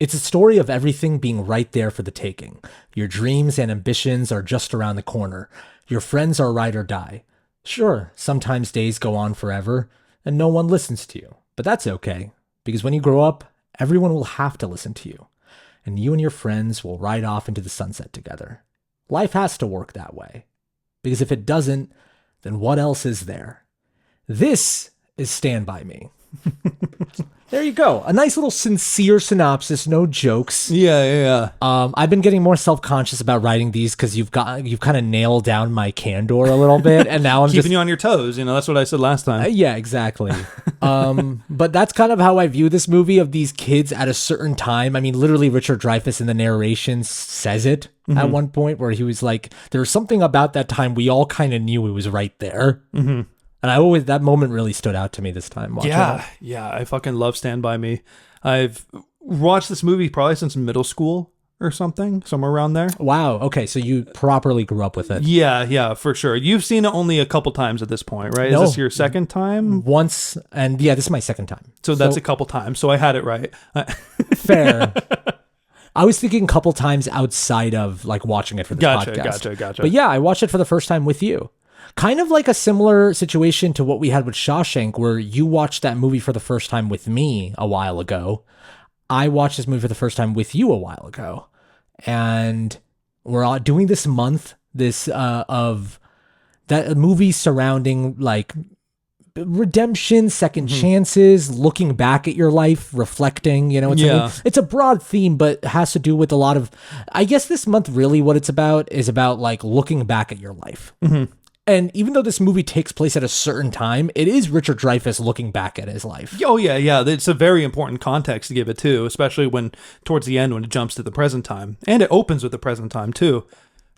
It's a story of everything being right there for the taking. Your dreams and ambitions are just around the corner. Your friends are ride or die. Sure, sometimes days go on forever, and no one listens to you. But that's okay, because when you grow up, everyone will have to listen to you. And you and your friends will ride off into the sunset together. Life has to work that way. Because if it doesn't, then what else is there? This is Stand By Me. There you go. A nice little sincere synopsis, no jokes. Yeah. I've been getting more self-conscious about writing these because you've kind of nailed down my candor a little bit, and now I'm keeping you on your toes. That's what I said last time. Yeah, exactly. But that's kind of how I view this movie, of these kids at a certain time. I mean, literally, Richard Dreyfuss in the narration says it at one point, where he was like, "There's something about that time we all kind of knew it was right there." Mm-hmm. And that moment really stood out to me this time. Yeah. I fucking love Stand By Me. I've watched this movie probably since middle school or something, somewhere around there. Wow. Okay. So you properly grew up with it. Yeah, for sure. You've seen it only a couple times at this point, right? No. Is this your second time? Once. And yeah, this is my second time. So that's a couple times. So I had it right. Fair. I was thinking a couple times outside of like watching it for this podcast. Gotcha. But yeah, I watched it for the first time with you. Kind of like a similar situation to what we had with Shawshank, where you watched that movie for the first time with me a while ago. I watched this movie for the first time with you a while ago. And we're all doing this month, of that movie surrounding like redemption, second chances, looking back at your life, reflecting, it's a broad theme, but has to do with a lot of, I guess this month really what it's about is about like looking back at your life. Mm-hmm. And even though this movie takes place at a certain time, it is Richard Dreyfuss looking back at his life. Oh, yeah. It's a very important context to give it, too, especially when towards the end when it jumps to the present time. And it opens with the present time, too.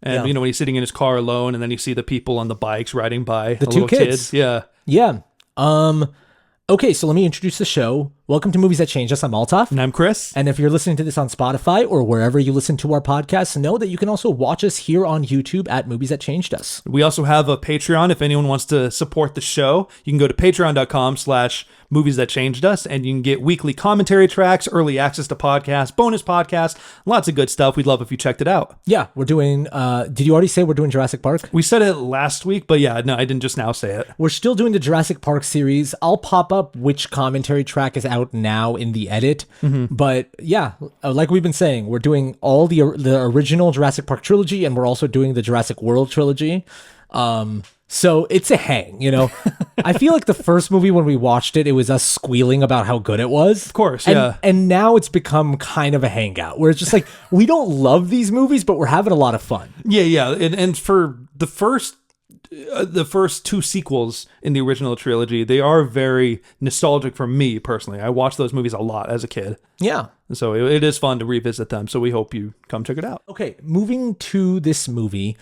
And, when he's sitting in his car alone, and then you see the people on the bikes riding by. The two kids. Yeah. Yeah. Okay, so let me introduce the show. Welcome to Movies That Changed Us. I'm Altaf. And I'm Chris. And if you're listening to this on Spotify or wherever you listen to our podcasts, know that you can also watch us here on YouTube at Movies That Changed Us. We also have a Patreon. If anyone wants to support the show, you can go to patreon.com/Movies That Changed Us, and you can get weekly commentary tracks, early access to podcasts, bonus podcasts, lots of good stuff. We'd love if you checked it out. Yeah, we're doing, did you already say we're doing Jurassic Park? We said it last week, but yeah, no, I didn't just now say it. We're still doing the Jurassic Park series. I'll pop up which commentary track is out now in the edit. Mm-hmm. But yeah, like we've been saying, we're doing all the original Jurassic Park trilogy, and we're also doing the Jurassic World trilogy. So it's a hang, I feel like the first movie when we watched it, it was us squealing about how good it was. Of course, yeah. And now it's become kind of a hangout where it's just like, we don't love these movies, but we're having a lot of fun. Yeah. And for the first two sequels in the original trilogy, they are very nostalgic for me personally. I watched those movies a lot as a kid. Yeah. So it is fun to revisit them. So we hope you come check it out. Okay, moving to this movie,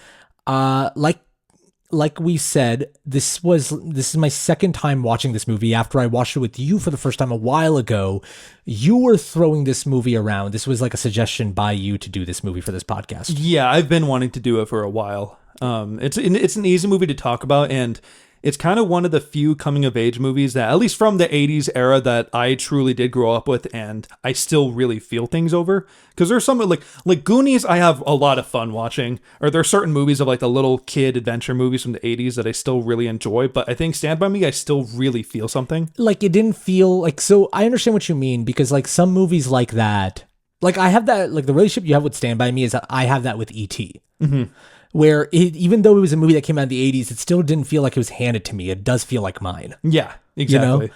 like we said, this is my second time watching this movie after I watched it with you for the first time a while ago. You were throwing this movie around. This was like a suggestion by you to do this movie for this podcast. Yeah, I've been wanting to do it for a while. It's an easy movie to talk about, and it's kind of one of the few coming of age movies that, at least from the 80s era, that I truly did grow up with, and I still really feel things over. Because there's some like Goonies I have a lot of fun watching, or there are certain movies of like the little kid adventure movies from the 80s that I still really enjoy, but I think Stand By Me, I still really feel something. Like it didn't feel like, so I understand what you mean, because like some movies like that, like I have that, like the relationship you have with Stand By Me is that I have that with E.T. Mm-hmm. Where even though it was a movie that came out in the 80s, it still didn't feel like it was handed to me. It does feel like mine. Yeah, exactly.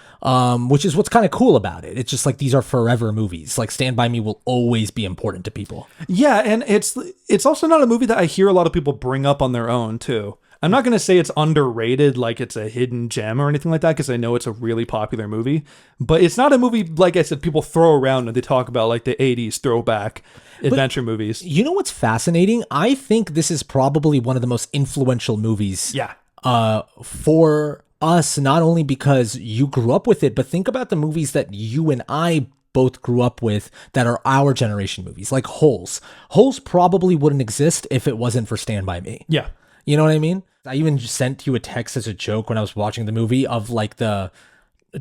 Which is what's kind of cool about it. It's just like these are forever movies. Like Stand By Me will always be important to people. Yeah, and it's also not a movie that I hear a lot of people bring up on their own, too. I'm not going to say it's underrated, like it's a hidden gem or anything like that, because I know it's a really popular movie. But it's not a movie, like I said, people throw around when they talk about like the 80s throwback adventure movies. You know what's fascinating? I think this is probably one of the most influential movies for us, not only because you grew up with it, but think about the movies that you and I both grew up with that are our generation movies, like Holes. Holes probably wouldn't exist if it wasn't for Stand By Me. Yeah. You know what I mean? I even sent you a text as a joke when I was watching the movie of like the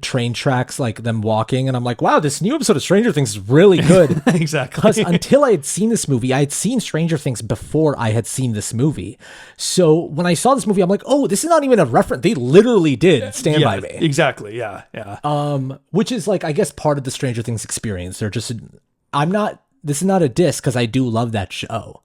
train tracks, like them walking, and I'm like, wow, this new episode of Stranger Things is really good. Exactly. Because until I had seen this movie, I had seen Stranger Things before I had seen this movie. So when I saw this movie, I'm like, oh, this is not even a reference. They literally did Stand By Me. Exactly. Yeah. Which is like, I guess, part of the Stranger Things experience. This is not a diss, because I do love that show.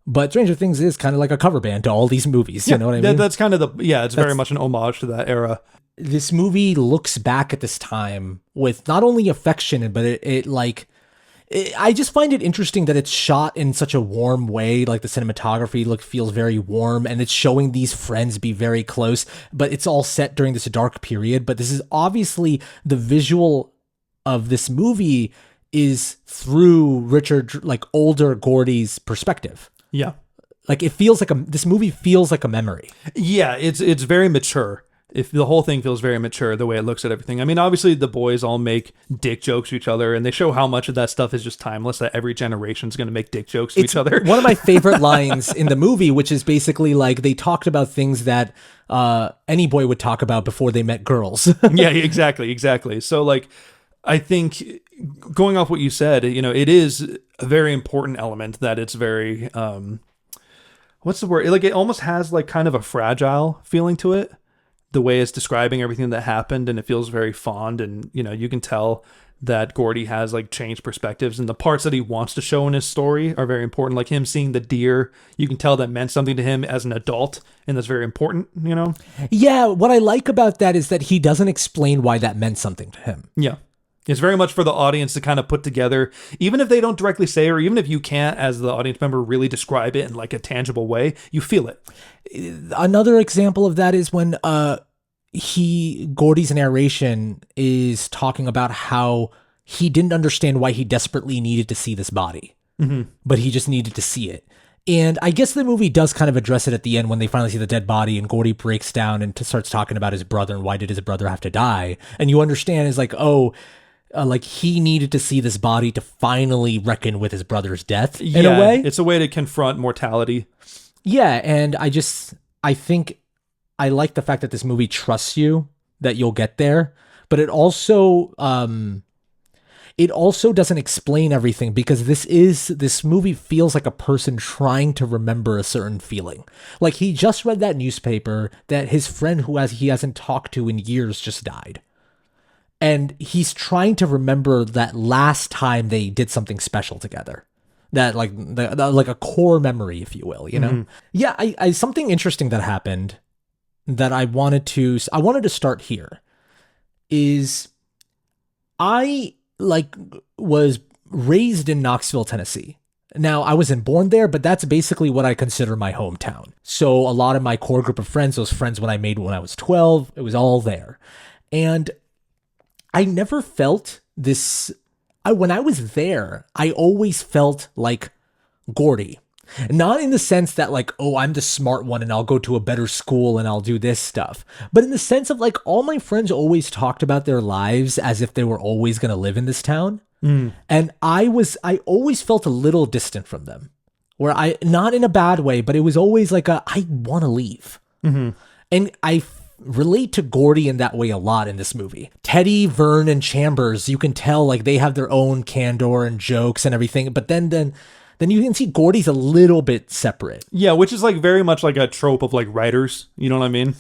But Stranger Things is kind of like a cover band to all these movies. You know what I mean? That's kind of it's very much an homage to that era. This movie looks back at this time with not only affection, but I just find it interesting that it's shot in such a warm way. Like the cinematography feels very warm, and it's showing these friends be very close, but it's all set during this dark period. But this is obviously the visual of this movie is through Richard, like older Gordy's perspective. Yeah. Like it feels like this movie feels like a memory. Yeah. It's very mature. If the whole thing feels very mature, the way it looks at everything. I mean, obviously the boys all make dick jokes to each other, and they show how much of that stuff is just timeless, that every generation is going to make dick jokes to each other. One of my favorite lines in the movie, which is basically like they talked about things that any boy would talk about before they met girls. Yeah, exactly. So like, I think going off what you said, it is a very important element that it's very, what's the word? Like it almost has like kind of a fragile feeling to it. The way it's describing everything that happened, and it feels very fond, and you can tell that Gordy has like changed perspectives, and the parts that he wants to show in his story are very important. Like him seeing the deer, you can tell that meant something to him as an adult, and that's very important. Yeah, what I like about that is that he doesn't explain why that meant something to him. Yeah. It's very much for the audience to kind of put together, even if they don't directly say, or even if you can't, as the audience member, really describe it in like a tangible way, you feel it. Another example of that is when Gordy's narration is talking about how he didn't understand why he desperately needed to see this body, but he just needed to see it. And I guess the movie does kind of address it at the end when they finally see the dead body, and Gordy breaks down and starts talking about his brother and why did his brother have to die. And you understand is like, like he needed to see this body to finally reckon with his brother's death in a way. It's a way to confront mortality. Yeah. And I think I like the fact that this movie trusts you that you'll get there, but it also doesn't explain everything, because this movie feels like a person trying to remember a certain feeling. Like he just read that newspaper that his friend he hasn't talked to in years just died. And he's trying to remember that last time they did something special together. That like like a core memory, if you will, Yeah, I something interesting that happened that I wanted to start here is I was raised in Knoxville, Tennessee. Now, I wasn't born there, but that's basically what I consider my hometown. So a lot of my core group of friends, those friends when I made when I was 12, it was all there. And I never felt this. When I was there, I always felt like Gordy. Not in the sense that like, oh, I'm the smart one and I'll go to a better school and I'll do this stuff. But in the sense of like, all my friends always talked about their lives as if they were always going to live in this town. And I always felt a little distant from them, where not in a bad way, but it was always like I want to leave. And I relate to Gordy in that way a lot in this movie. Teddy, Vern, and Chambers, you can tell like they have their own candor and jokes and everything, but then you can see Gordy's a little bit separate. Yeah, which is like very much like a trope of like writers, you know what I mean?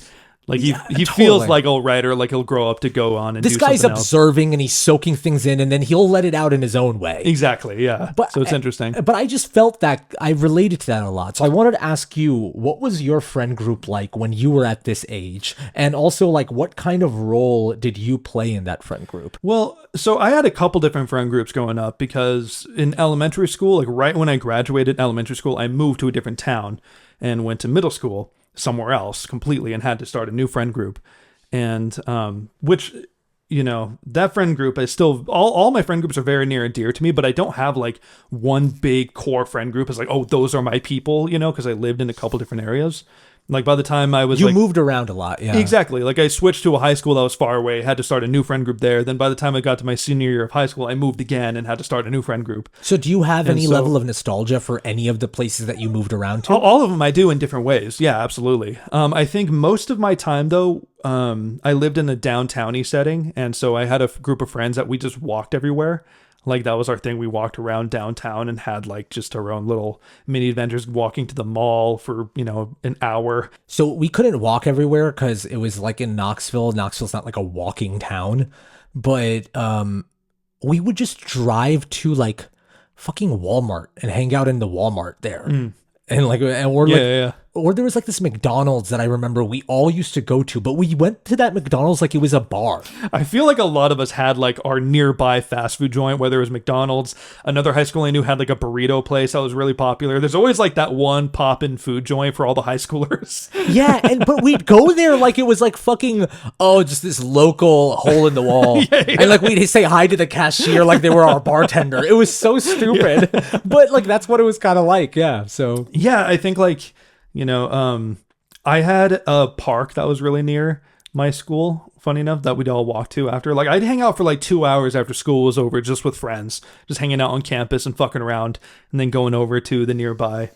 Like he totally feels like a writer, like he'll grow up to go on and this do guy's something else. observing and he's soaking things in, and then he'll let it out in his own way. Exactly, yeah. So it's interesting. But I just felt that I related to that a lot. So I wanted to ask you, what was your friend group like when you were at this age? And also, like, what kind of role did you play in that friend group? Well, so I had a couple different friend groups growing up, because in elementary school, like right when I graduated elementary school, I moved to a different town and went to middle school somewhere else completely and had to start a new friend group. And which, that friend group is still, all my friend groups are very near and dear to me, but I don't have like one big core friend group. It's like, oh, those are my people, because I lived in a couple different areas. Like by the time I was You moved around a lot, yeah. exactly. Like I switched to a high school that was far away, had to start a new friend group there. Then by the time I got to my senior year of high school, I moved again and had to start a new friend group. So do you have any level of nostalgia for any of the places that you moved around to? All of them I do in different ways. Yeah, absolutely. I think most of my time though, I lived in a downtowny setting, and so I had a group of friends that we just walked everywhere. Like that was our thing. We walked around downtown and had like just our own little mini adventures, walking to the mall for, an hour. So we couldn't walk everywhere because it was like in Knoxville. Knoxville's not like a walking town, but we would just drive to like fucking Walmart and hang out in the Walmart there. Or there was like this McDonald's that I remember we all used to go to, but we went to that McDonald's like it was a bar. I feel like a lot of us had like our nearby fast food joint, whether it was McDonald's. Another high school I knew had like a burrito place that was really popular. There's always like that one pop-in food joint for all the high schoolers. Yeah, but we'd go there like it was like fucking, just this local hole in the wall. Yeah. And like we'd say hi to the cashier like they were our bartender. It was so stupid. Yeah. But like that's what it was kind of like, yeah. So yeah, I think like I had a park that was really near my school, funny enough, that we'd all walk to after. Like, I'd hang out for like 2 hours after school was over just with friends, just hanging out on campus and fucking around, and then going over to the nearby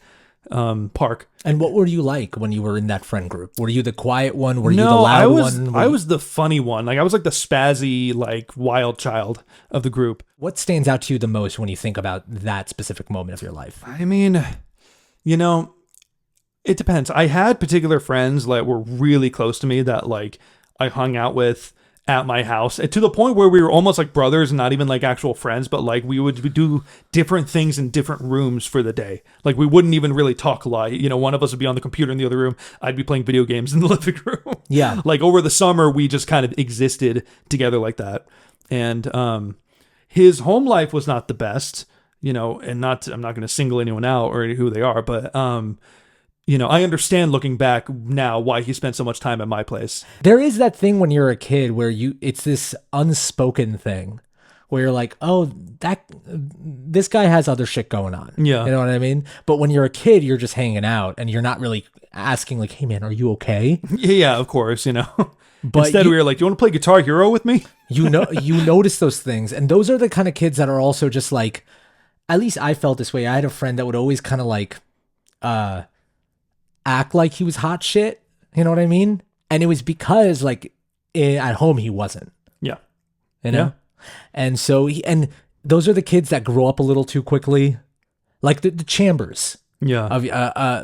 park. And what were you like when you were in that friend group? Were you the quiet one? Were you the loud one? I was the funny one. Like, I was like the spazzy, like, wild child of the group. What stands out to you the most when you think about that specific moment of your life? I mean, it depends. I had particular friends that were really close to me that like I hung out with at my house, and to the point where we were almost like brothers, not even like actual friends, but like we would do different things in different rooms for the day. Like we wouldn't even really talk a lot. One of us would be on the computer in the other room. I'd be playing video games in the living room. Yeah. Like over the summer, we just kind of existed together like that. And his home life was not the best, and I'm not going to single anyone out or who they are, but I understand looking back now why he spent so much time at my place. There is that thing when you're a kid where it's this unspoken thing where you're like, oh, this guy has other shit going on. Yeah. You know what I mean? But when you're a kid, you're just hanging out and you're not really asking like, hey man, are you okay? Yeah, of course, But instead we were like, do you want to play Guitar Hero with me? You notice those things. And those are the kind of kids that are also just like, at least I felt this way. I had a friend that would always kind of like, act like he was hot shit, you know what I mean? And it was because like at home he wasn't. Yeah. Yeah. And so and those are the kids that grow up a little too quickly, like the Chambers. Yeah. Of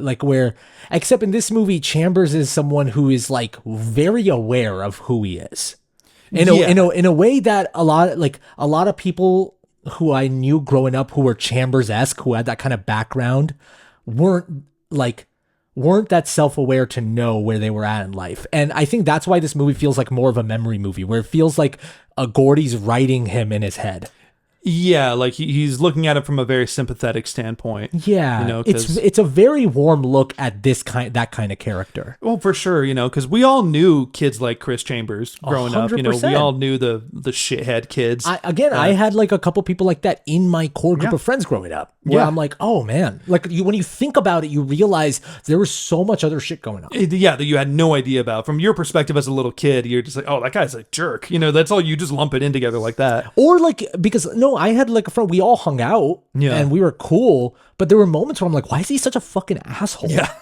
like where, except in this movie, Chambers is someone who is like very aware of who he is, in a way that a lot of people who I knew growing up who were Chambers-esque, who had that kind of background, weren't that self-aware to know where they were at in life. And I think that's why this movie feels like more of a memory movie, where it feels like a Gordy's writing him in his head. Yeah, like he's looking at it from a very sympathetic standpoint. Yeah, it's a very warm look at that kind of character. Well, for sure, because we all knew kids like Chris Chambers growing 100%. Up. We all knew the shithead kids. I had like a couple people like that in my core group of friends growing up. Where I'm like, oh man, like when you think about it, you realize there was so much other shit going on. Yeah, that you had no idea about. From your perspective as a little kid, you're just like, oh, that guy's a jerk. That's all. You just lump it in together like that. Or like I had like a friend, we all hung out and we were cool, but there were moments where I'm like, why is he such a fucking asshole? Yeah.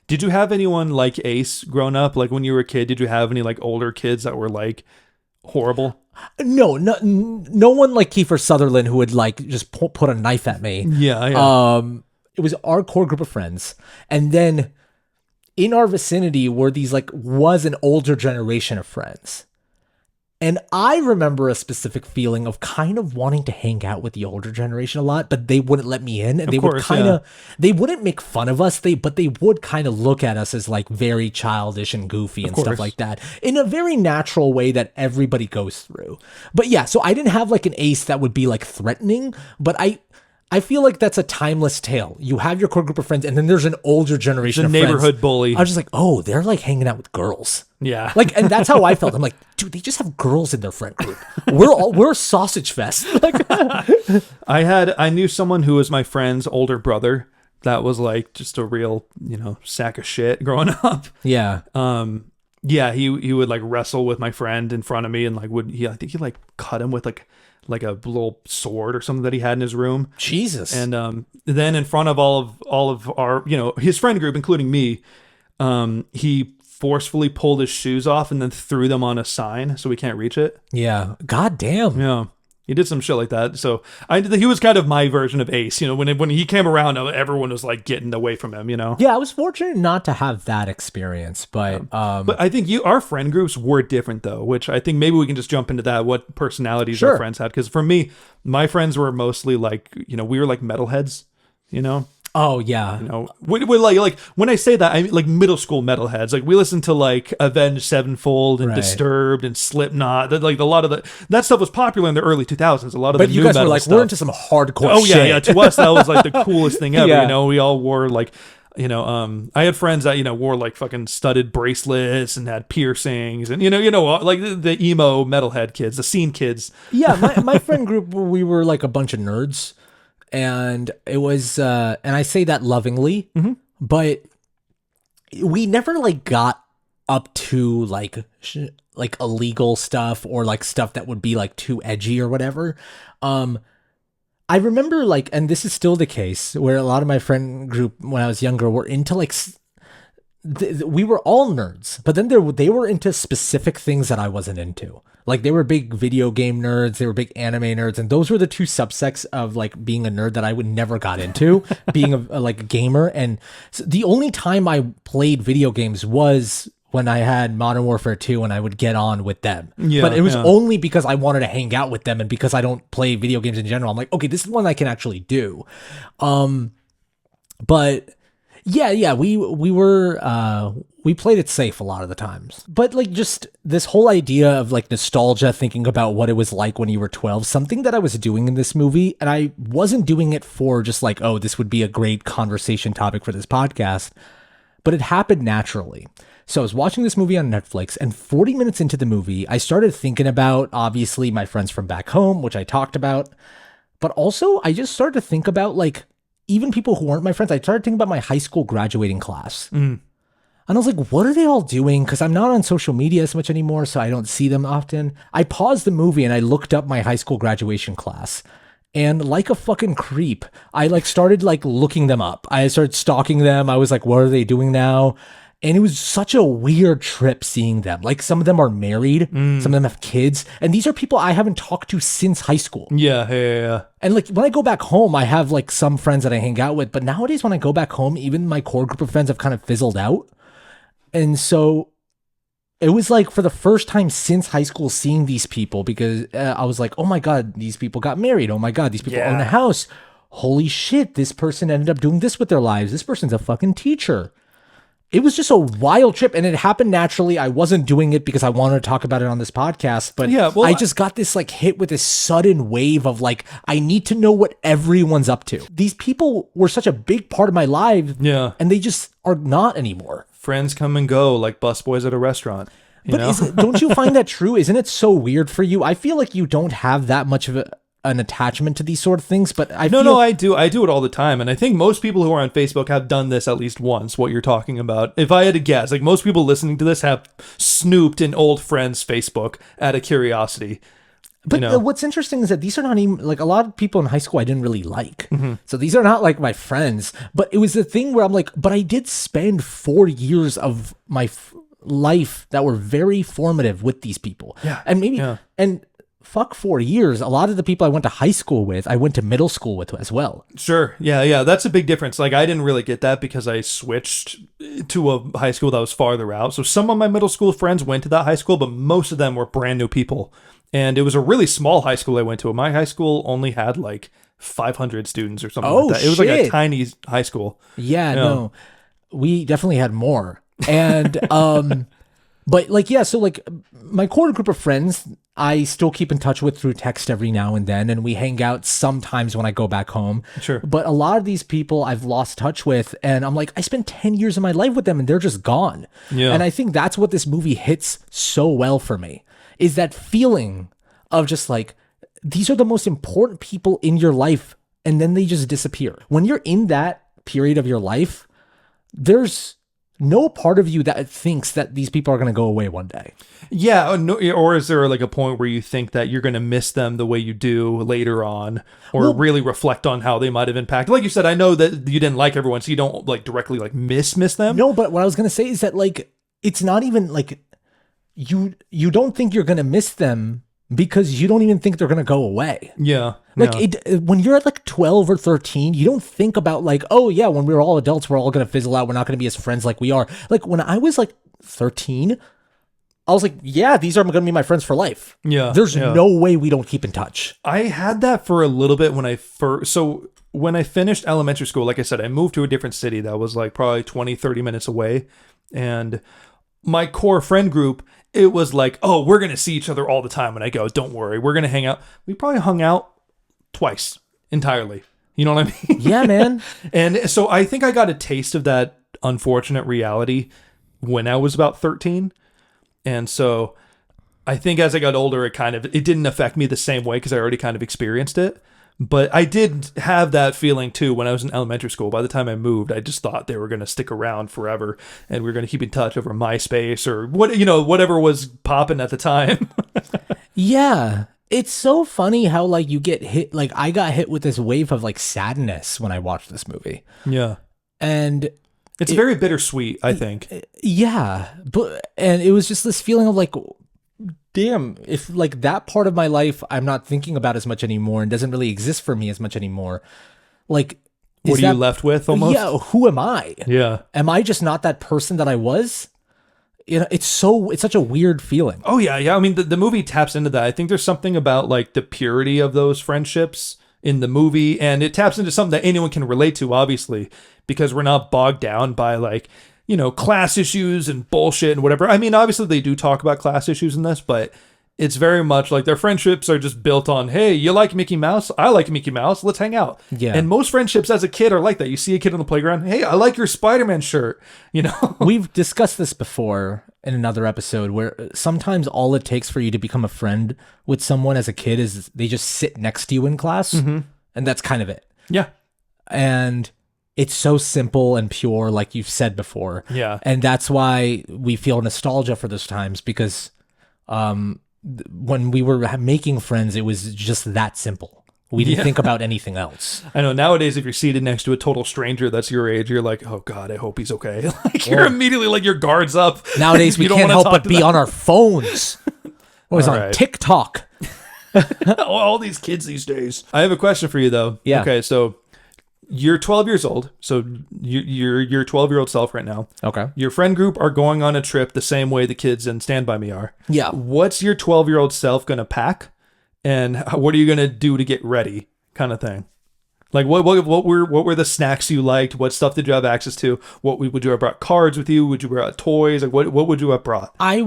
Did you have anyone like Ace growing up? Like when you were a kid, did you have any like older kids that were like horrible? No one like Kiefer Sutherland who would like just put a knife at me. Yeah. It was our core group of friends. And then in our vicinity was an older generation of friends. And I remember a specific feeling of kind of wanting to hang out with the older generation a lot, but they wouldn't let me in. And they wouldn't make fun of us. But they would kind of look at us as like very childish and goofy and stuff like that in a very natural way that everybody goes through. But yeah, so I didn't have like an ace that would be like threatening, but I feel like that's a timeless tale. You have your core group of friends, and then there's an older generation of friends. Neighborhood bully. I was just like, oh, they're like hanging out with girls. Yeah. Like, and that's how I felt. I'm like, dude, they just have girls in their friend group. We're sausage fest. Like, I knew someone who was my friend's older brother that was like just a real, sack of shit growing up. Yeah. Yeah, he would like wrestle with my friend in front of me and like I think he like cut him with like a little sword or something that he had in his room. Jesus. And then in front of all of our, his friend group, including me, he forcefully pulled his shoes off and then threw them on a sign so we can't reach it. Yeah. God damn. Yeah. He did some shit like that. So he was kind of my version of Ace. When he came around, everyone was like getting away from him, Yeah, I was fortunate not to have that experience, but But I think our friend groups were different though, which I think maybe we can just jump into that. What personalities Sure. our friends had? Because for me, my friends were mostly like, we were like metalheads, oh yeah. we like when I say that, I mean like middle school metalheads. Like we listened to like Avenged Sevenfold and Right. Disturbed and Slipknot. Like a lot of that stuff was popular in the early 2000s. A lot of But the you new guys were metal like, stuff. we're into some hardcore Oh shit. yeah. To us that was like the coolest thing ever. Yeah. We all wore like, I had friends that wore like fucking studded bracelets and had piercings and like the emo metalhead kids, the scene kids. Yeah, my friend group, we were like a bunch of nerds, and it was, and I say that lovingly, but we never like got up to like illegal stuff or like stuff that would be like too edgy or whatever. I remember like, and this is still the case, where a lot of my friend group when I was younger were into like we were all nerds, but then they were into specific things that I wasn't into. Like they were big video game nerds, they were big anime nerds, and those were the two subsects of like being a nerd that I would never got into, being a gamer. And so the only time I played video games was when I had Modern Warfare 2 and I would get on with them. Yeah, but it was only because I wanted to hang out with them, and because I don't play video games in general. I'm like, okay, this is one I can actually do. But yeah, we were we played it safe a lot of the times. But like just this whole idea of like nostalgia, thinking about what it was like when you were 12, something that I was doing in this movie, and I wasn't doing it for just like, oh, this would be a great conversation topic for this podcast, but it happened naturally. So I was watching this movie on Netflix, and 40 minutes into the movie, I started thinking about, obviously, my friends from back home, which I talked about, but also I just started to think about like even people who weren't my friends. I started thinking about my high school graduating class. And I was like, what are they all doing? Because I'm not on social media as much anymore, so I don't see them often. I paused the movie and I looked up my high school graduation class. And like a fucking creep, I like started like looking them up. I started stalking them. I was like, what are they doing now? And it was such a weird trip seeing them. Like some of them are married, some of them have kids, and these are people I haven't talked to since high school. Yeah. And like when I go back home, I have like some friends that I hang out with, but nowadays when I go back home, even my core group of friends have kind of fizzled out. And so it was like for the first time since high school seeing these people, because I was like, oh my God, these people got married. Oh my God, these people own a house. Holy shit, this person ended up doing this with their lives. This person's a fucking teacher. It was just a wild trip, and it happened naturally. I wasn't doing it because I wanted to talk about it on this podcast, but I just got this like hit with this sudden wave of like, I need to know what everyone's up to. These people were such a big part of my life, and they just are not anymore. Friends come and go like busboys at a restaurant. Don't you find that true? Isn't it so weird for you? I feel like you don't have that much of an attachment to these sort of things, but I do it all the time, and I think most people who are on Facebook have done this at least once. What you're talking about, if I had to guess, like most people listening to this have snooped in old friends' Facebook out of curiosity. But what's interesting is that these are not even like a lot of people in high school I didn't really like. So these are not like my friends, but it was the thing where I'm like, but I did spend 4 years of my life that were very formative with these people. And fuck 4 years. A lot of the people I went to high school with, I went to middle school with as well. Sure. Yeah. That's a big difference. Like I didn't really get that because I switched to a high school that was farther out. So some of my middle school friends went to that high school, but most of them were brand new people. And it was a really small high school I went to. My high school only had like 500 students or something like that. It was like a tiny high school. Yeah, no. We definitely had more. And but like, yeah, so like my core group of friends, I still keep in touch with through text every now and then, and we hang out sometimes when I go back home. Sure. But a lot of these people I've lost touch with, and I'm like, I spent 10 years of my life with them and they're just gone. Yeah. And I think that's what this movie hits so well for me, is that feeling of just like, these are the most important people in your life, and then they just disappear. When you're in that period of your life, there's no part of you that thinks that these people are going to go away one day. Yeah, or is there like a point where you think that you're going to miss them the way you do later on, or really reflect on how they might have impacted? Like you said, I know that you didn't like everyone, so you don't like directly like miss them. No, but what I was going to say is that like it's not even like you don't think you're going to miss them because you don't even think they're going to go away. Yeah. Like when you're at like 12 or 13, you don't think about like, oh yeah, when we're all adults, we're all going to fizzle out. We're not going to be as friends like we are. Like when I was like 13, I was like, yeah, these are going to be my friends for life. Yeah. There's no way we don't keep in touch. I had that for a little bit when I finished elementary school, like I said, I moved to a different city that was like probably 20, 30 minutes away. And my core friend group, it was like, oh, we're going to see each other all the time when I go. Don't worry. We're going to hang out. We probably hung out twice entirely. You know what I mean? Yeah, man. And so I think I got a taste of that unfortunate reality when I was about 13. And so I think as I got older, it didn't affect me the same way because I already kind of experienced it. But I did have that feeling too when I was in elementary school. By the time I moved, I just thought they were going to stick around forever and we were going to keep in touch over MySpace or whatever was popping at the time. Yeah. It's so funny how like you get hit. Like I got hit with this wave of like sadness when I watched this movie. Yeah. And it's very bittersweet, I think. Yeah. And it was just this feeling of like, damn, if like that part of my life I'm not thinking about as much anymore and doesn't really exist for me as much anymore, like what are you left with almost? Yeah, who am I? Yeah. Am I just not that person that I was? You know, it's such a weird feeling. Oh yeah, yeah. I mean the movie taps into that. I think there's something about like the purity of those friendships in the movie, and it taps into something that anyone can relate to, obviously, because we're not bogged down by like, class issues and bullshit and whatever. I mean, obviously they do talk about class issues in this, but it's very much like their friendships are just built on, hey, you like Mickey Mouse? I like Mickey Mouse. Let's hang out. Yeah. And most friendships as a kid are like that. You see a kid on the playground. Hey, I like your Spider-Man shirt. We've discussed this before in another episode where sometimes all it takes for you to become a friend with someone as a kid is they just sit next to you in class. Mm-hmm. And that's kind of it. Yeah. And it's so simple and pure, like you've said before. Yeah. And that's why we feel nostalgia for those times, because when we were making friends, it was just that simple. We didn't think about anything else. I know nowadays, if you're seated next to a total stranger that's your age, you're like, oh God, I hope he's okay. Like you're immediately like your guard's up. Nowadays, we can't help but be on our phones. Always on TikTok. All these kids these days. I have a question for you though. Yeah. Okay, so you're 12 years old. So you're your 12-year-old self right now. Okay. Your friend group are going on a trip the same way the kids in Stand By Me are. Yeah. What's your 12-year-old self going to pack? And what are you going to do to get ready, kind of thing? Like, what were the snacks you liked? What stuff did you have access to? Would you have brought cards with you? Would you brought toys? Like, what would you have brought? I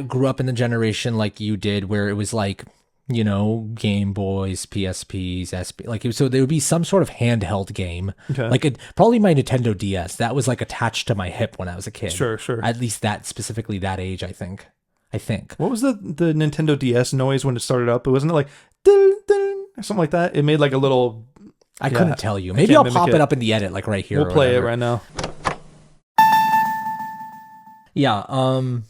grew up in the generation like you did, where it was like, Game Boys, PSPs, SP, like so there would be some sort of handheld game. Okay. Like probably my Nintendo DS. That was like attached to my hip when I was a kid. Sure. At least that specifically that age, I think. What was the Nintendo DS noise when it started up? Wasn't it like dun, dun, or something like that? It made like a little. I couldn't tell you. Maybe I'll pop it up in the edit, like right here. We'll play it right now. Yeah.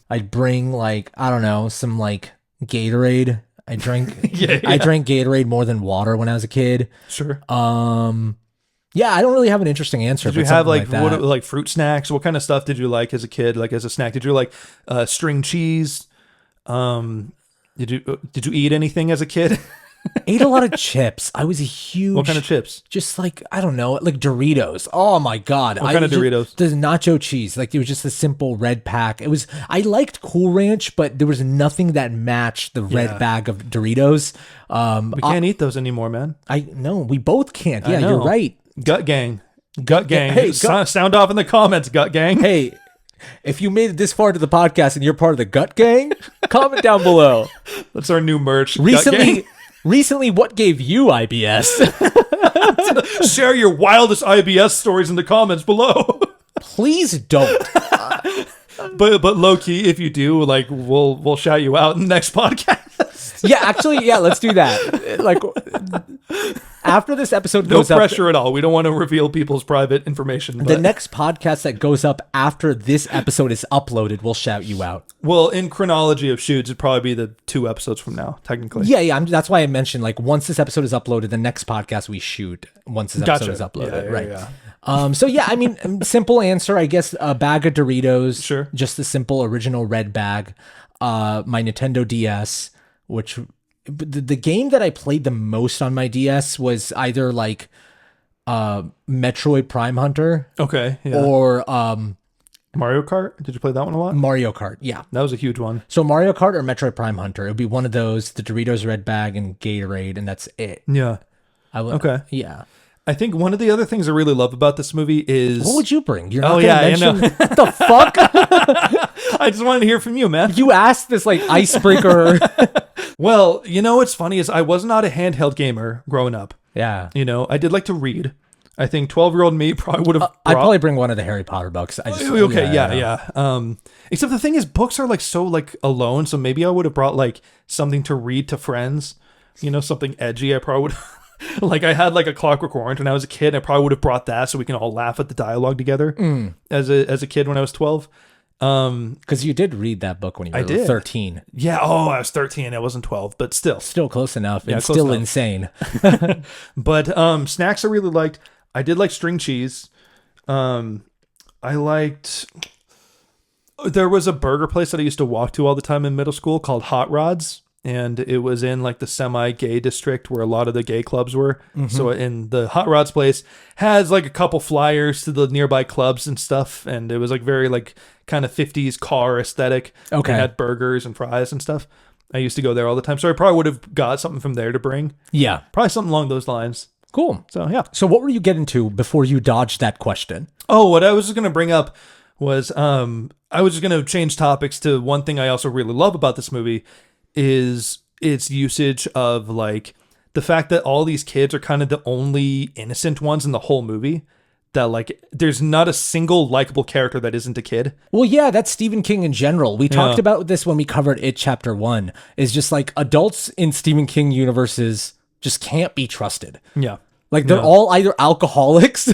I'd bring like, I don't know, some like Gatorade. I drank I drank Gatorade more than water when I was a kid. Sure. Yeah, I don't really have an interesting answer. Did you have like fruit snacks? What kind of stuff did you like as a kid? Like as a snack, did you like string cheese? Did you eat anything as a kid? Ate a lot of chips. I was a huge. What kind of chips? Just like, I don't know, like Doritos. Oh my God. What kind of Doritos? The nacho cheese. Like it was just a simple red pack. I liked Cool Ranch, but there was nothing that matched the red bag of Doritos. We can't eat those anymore, man. No, we both can't. Yeah, you're right. Gut gang. Hey, sound off in the comments, Gut gang. Hey, if you made it this far to the podcast and you're part of the Gut gang, comment down below. That's our new merch. Recently, what gave you IBS? Share your wildest IBS stories in the comments below. Please don't. But low key, if you do, like we'll shout you out in the next podcast. Yeah, actually, let's do that. Like, After this episode No goes up, pressure at all. We don't want to reveal people's private information. the next podcast that goes up after this episode is uploaded, we'll shout you out. Well, in chronology of shoots, it'd probably be the 2 episodes from now, technically. Yeah. That's why I mentioned, like, once this episode is uploaded, the next podcast we shoot once this episode is uploaded. Right. So yeah, I mean, simple answer, I guess, a bag of Doritos. Sure. Just the simple original red bag. My Nintendo DS, which the game that I played the most on my DS was either like Metroid Prime Hunter. Okay. Yeah. Or Mario Kart? Did you play that one a lot? Mario Kart. Yeah. That was a huge one. So Mario Kart or Metroid Prime Hunter. It would be one of those, the Doritos red bag and Gatorade, and that's it. Yeah. Okay. Yeah. I think one of the other things I really love about this movie is... What would you bring? You're not Oh, gonna yeah, I mention... know. What the fuck? I just wanted to hear from you, man. You asked this like icebreaker. Well, you know what's funny is I was not a handheld gamer growing up. Yeah. You know, I did like to read. I think 12-year-old me probably would have I'd probably bring one of the Harry Potter books. Okay, yeah. Except the thing is, books are like so like alone, so maybe I would have brought like something to read to friends. You know, something edgy. I probably would like I had like a Clockwork Orange when I was a kid. I probably would have brought that so we can all laugh at the dialogue together as a kid when I was 12. Because you did read that book when you were 13. Yeah. Oh, I was 13. I wasn't 12, but still Close enough. Yeah, It's close still enough. insane. But snacks I really liked. I did like string cheese. I liked. There was a burger place that I used to walk to all the time in middle school called Hot Rods. And it was in like the semi-gay district where a lot of the gay clubs were. So in the Hot Rods place has like a couple flyers to the nearby clubs and stuff. And it was like very like kind of 50s car aesthetic. Okay. They had burgers and fries and stuff. I used to go there all the time. So I probably would have got something from there to bring. Yeah. Probably something along those lines. Cool. So yeah. So what were you getting to before you dodged that question? Oh, what I was just going to bring up was I was just going to change topics to one thing I also really love about this movie is its usage of like the fact that all these kids are kind of the only innocent ones in the whole movie. That like there's not a single likable character that isn't a kid. Well, yeah, that's Stephen King in general. We talked about this when we covered It Chapter 1. Is just like adults in Stephen King universes just can't be trusted. Yeah. Like they're all either alcoholics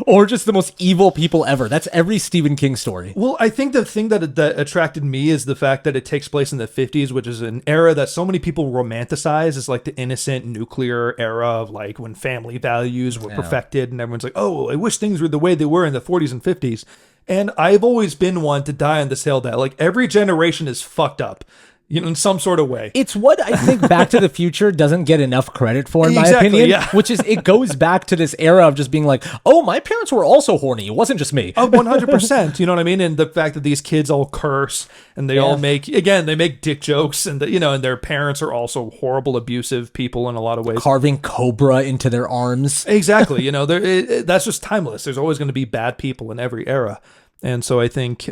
or just the most evil people ever. That's every Stephen King story. Well, I think the thing that attracted me is the fact that it takes place in the 50s, which is an era that so many people romanticize as like the innocent nuclear era of like when family values were perfected and everyone's like, oh, I wish things were the way they were in the 40s and 50s. And I've always been one to die on this hill that like every generation is fucked up. You know, in some sort of way. It's what I think Back to the Future doesn't get enough credit for, in my Exactly, opinion. yeah. Which is, it goes back to this era of just being like, oh, my parents were also horny. It wasn't just me. 100%. You know what I mean? And the fact that these kids all curse and they all make dick jokes and, and their parents are also horrible, abusive people in a lot of ways. Carving cobra into their arms. Exactly. That's just timeless. There's always going to be bad people in every era. And so I think...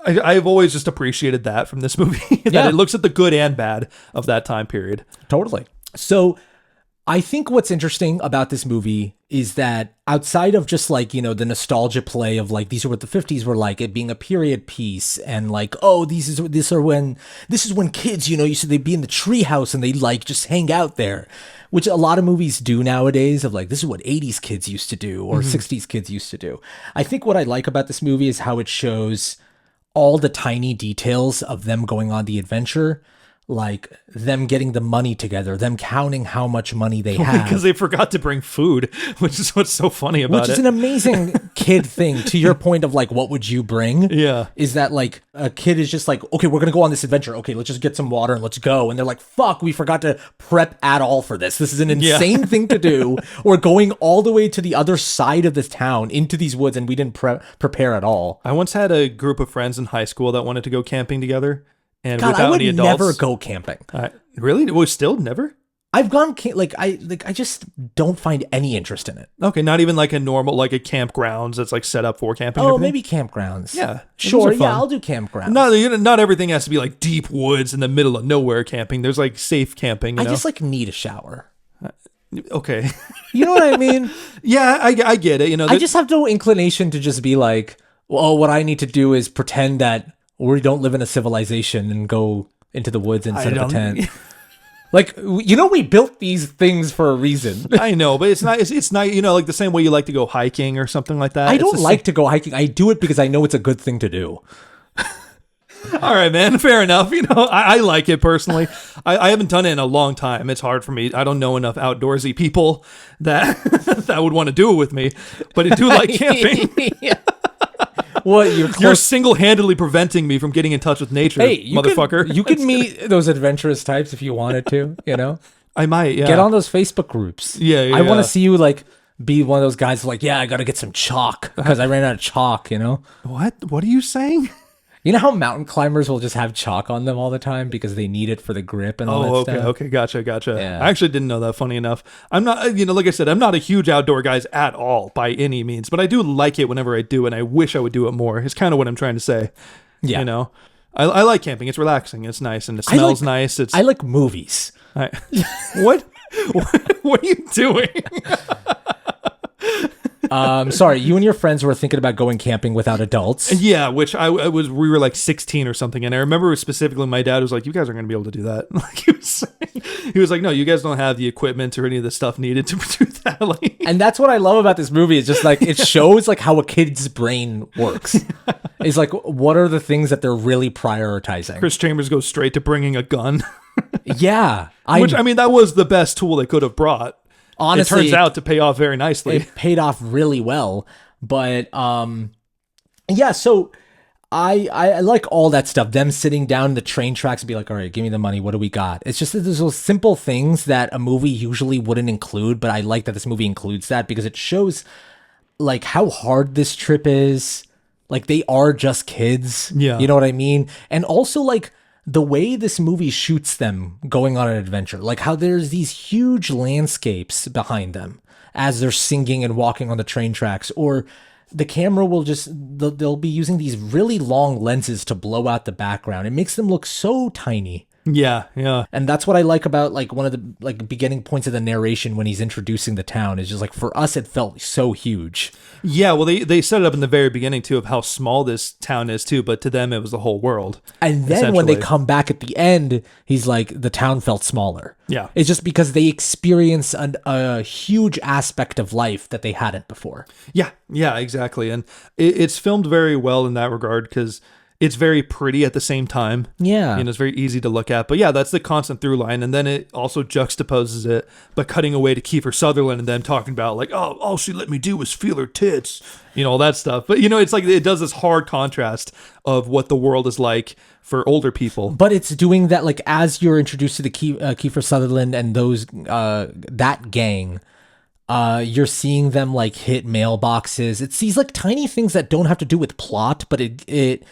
I've always just appreciated that from this movie, that it looks at the good and bad of that time period. Totally. So I think what's interesting about this movie is that outside of just like, the nostalgia play of like, these are what the 50s were like, it being a period piece and like, oh, this is when kids, used to, they'd be in the treehouse and they'd like just hang out there, which a lot of movies do nowadays of like, this is what 80s kids used to do or 60s kids used to do. I think what I like about this movie is how it shows all the tiny details of them going on the adventure, like them getting the money together, them counting how much money they have. Because they forgot to bring food, which is what's so funny about it. Which is an amazing kid thing, to your point of like, what would you bring? Yeah. Is that like, a kid is just like, okay, we're going to go on this adventure. Okay, let's just get some water and let's go. And they're like, fuck, we forgot to prep at all for this. This is an insane thing to do. We're going all the way to the other side of this town into these woods and we didn't prepare at all. I once had a group of friends in high school that wanted to go camping together. And God, without I would any adults, never go camping. Really? Well, still never? I've gone I just don't find any interest in it. Okay, not even like a normal like a campgrounds that's like set up for camping. Oh, maybe campgrounds. Yeah, sure. Yeah, I'll do campgrounds. Not everything has to be like deep woods in the middle of nowhere camping. There's like safe camping. I just like need a shower. Okay, you know what I mean? Yeah, I get it. I just have no inclination to just be like, well, what I need to do is pretend that we don't live in a civilization and go into the woods and set up a tent. Like, we built these things for a reason. I know, but it's not, like the same way you like to go hiking or something like that. I don't like to go hiking. I do it because I know it's a good thing to do. All right, man. Fair enough. I like it personally. I haven't done it in a long time. It's hard for me. I don't know enough outdoorsy people that that would want to do it with me, but I do like camping. Well, You're single-handedly preventing me from getting in touch with nature, motherfucker. You could meet those adventurous types if you wanted to, I might, yeah. Get on those Facebook groups. Yeah. I want to see you, like, be one of those guys like, yeah, I got to get some chalk because I ran out of chalk, What? What are you saying? You know how mountain climbers will just have chalk on them all the time because they need it for the grip and all that stuff? Okay, gotcha. Yeah. I actually didn't know that, funny enough. I'm not, like I said, I'm not a huge outdoor guy at all by any means, but I do like it whenever I do, and I wish I would do it more. It's kind of what I'm trying to say. Yeah. I like camping. It's relaxing. It's nice, and it smells nice. I like movies. What? What are you doing? Sorry, you and your friends were thinking about going camping without adults. Yeah, which we were like 16 or something, and I remember specifically my dad was like, "You guys aren't going to be able to do that." Like he was like, "No, you guys don't have the equipment or any of the stuff needed to do that." Like, and that's what I love about this movie. Is just like it shows like how a kid's brain works. It's like what are the things that they're really prioritizing. Chris Chambers goes straight to bringing a gun. Yeah, that was the best tool they could have brought. Honestly, it turns out to pay off very nicely. It paid off really well, but yeah. So I like all that stuff. Them sitting down in the train tracks and be like, "All right, give me the money. What do we got?" It's just that there's those simple things that a movie usually wouldn't include, but I like that this movie includes that because it shows like how hard this trip is. Like they are just kids. Yeah, you know what I mean, and also like. The way this movie shoots them going on an adventure, like how there's these huge landscapes behind them as they're singing and walking on the train tracks, or the camera will they'll be using these really long lenses to blow out the background. It makes them look so tiny. Yeah. And that's what I like about like one of the like beginning points of the narration when he's introducing the town is just like for us it felt so huge. Yeah, well they set it up in the very beginning too of how small this town is too, but to them it was the whole world. And then when they come back at the end, he's like the town felt smaller. Yeah. It's just because they experience a huge aspect of life that they hadn't before. Yeah, exactly. And it's filmed very well in that regard because it's very pretty at the same time. Yeah. It's very easy to look at. But yeah, that's the constant through line. And then it also juxtaposes it by cutting away to Kiefer Sutherland and them talking about like, oh, all she let me do was feel her tits. All that stuff. But, it's like it does this hard contrast of what the world is like for older people. But it's doing that like as you're introduced to the Kiefer Sutherland and those that gang, you're seeing them like hit mailboxes. It's these like tiny things that don't have to do with plot, but it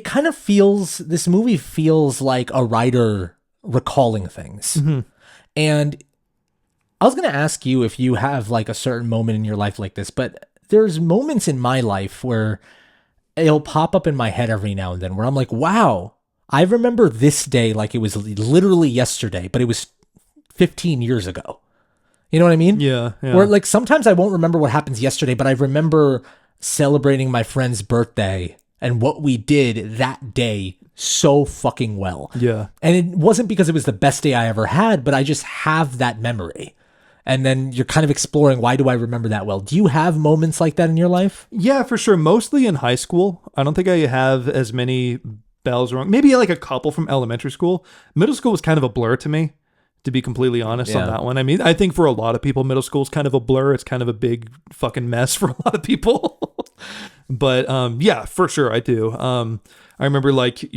kind of this movie feels like a writer recalling things. Mm-hmm. And I was going to ask you if you have like a certain moment in your life like this, but there's moments in my life where it'll pop up in my head every now and then where I'm like, wow, I remember this day like it was literally yesterday, but it was 15 years ago. You know what I mean? Yeah. Where like sometimes I won't remember what happens yesterday, but I remember celebrating my friend's birthday and what we did that day so fucking well. Yeah. And it wasn't because it was the best day I ever had, but I just have that memory. And then you're kind of exploring, why do I remember that well? Do you have moments like that in your life? Yeah, for sure. Mostly in high school. I don't think I have as many bells rung. Maybe like a couple from elementary school. Middle school was kind of a blur to me, to be completely honest on that one. I mean, I think for a lot of people, middle school is kind of a blur. It's kind of a big fucking mess for a lot of people. But yeah, for sure I do. I remember like,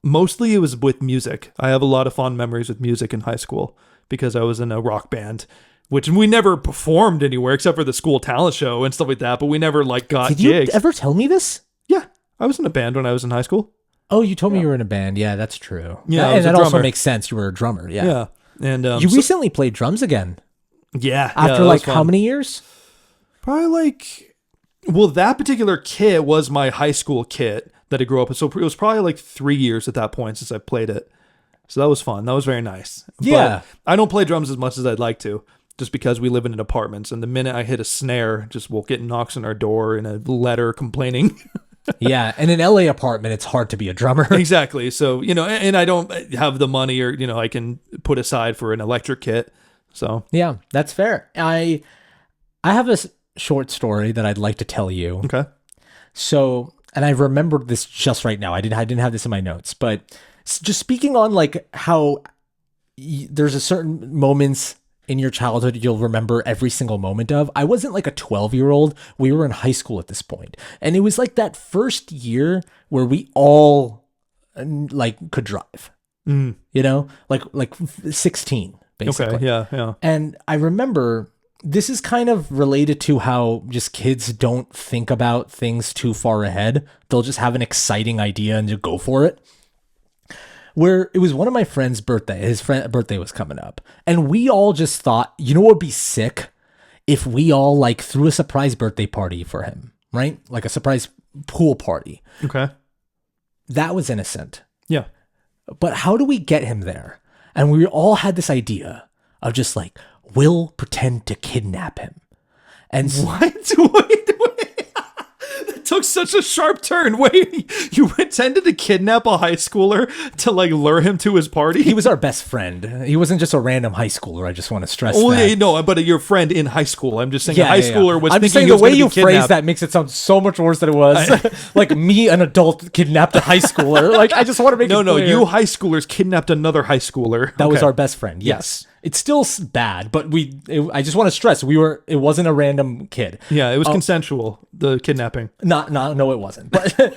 mostly it was with music. I have a lot of fond memories with music in high school because I was in a rock band, which we never performed anywhere except for the school talent show and stuff like that. But we never like got gigs. Did you ever tell me this? Yeah, I was in a band when I was in high school. Oh, you told me you were in a band. Yeah, that's true. Yeah, and that also makes sense. You were a drummer. Yeah. Yeah. And you recently played drums again. Yeah. After like how many years? Probably like, well, that particular kit was my high school kit that I grew up with. So it was probably like 3 years at that point since I played it. So that was fun. That was very nice. Yeah. But I don't play drums as much as I'd like to, just because we live in apartments. And the minute I hit a snare, just we'll get knocks on our door and a letter complaining. Yeah, in an LA apartment, it's hard to be a drummer. Exactly. So, and I don't have the money or, I can put aside for an electric kit. So, Yeah, that's fair. I have a short story that I'd like to tell you. okay. So, and I remembered this just right now. I didn't have this in my notes, but just speaking on like how there's a certain moments in your childhood you'll remember every single moment of. I wasn't like a 12-year-old. We were in high school at this point. And it was like that first year where we all like could drive. Like 16 basically. Okay. Yeah. Yeah. And I remember this is kind of related to how just kids don't think about things too far ahead. They'll just have an exciting idea and just go for it. Where it was one of my friend's birthday. His birthday was coming up. And we all just thought, what would be sick if we all like threw a surprise birthday party for him, right? Like a surprise pool party. Okay. That was innocent. Yeah. But how do we get him there? And we all had this idea of just like, we'll pretend to kidnap him. And What? Wait. That took such a sharp turn. Wait, you intended to kidnap a high schooler to like lure him to his party? he was our best friend. He wasn't just a random high schooler. I just want to stress Oh, that. yeah, no, but your friend in high school. I'm just saying a high schooler was I'm just thinking saying he the was way gonna you be phrase kidnapped. that makes it sound so much worse than it was. Like me, an adult, kidnapped a high schooler. Like I just want to make it No, clear. you high schoolers kidnapped another high schooler. That was Okay. our best friend. Yes. It's still bad, but I just want to stress it wasn't a random kid. Yeah, it was consensual, the kidnapping. No, it wasn't. But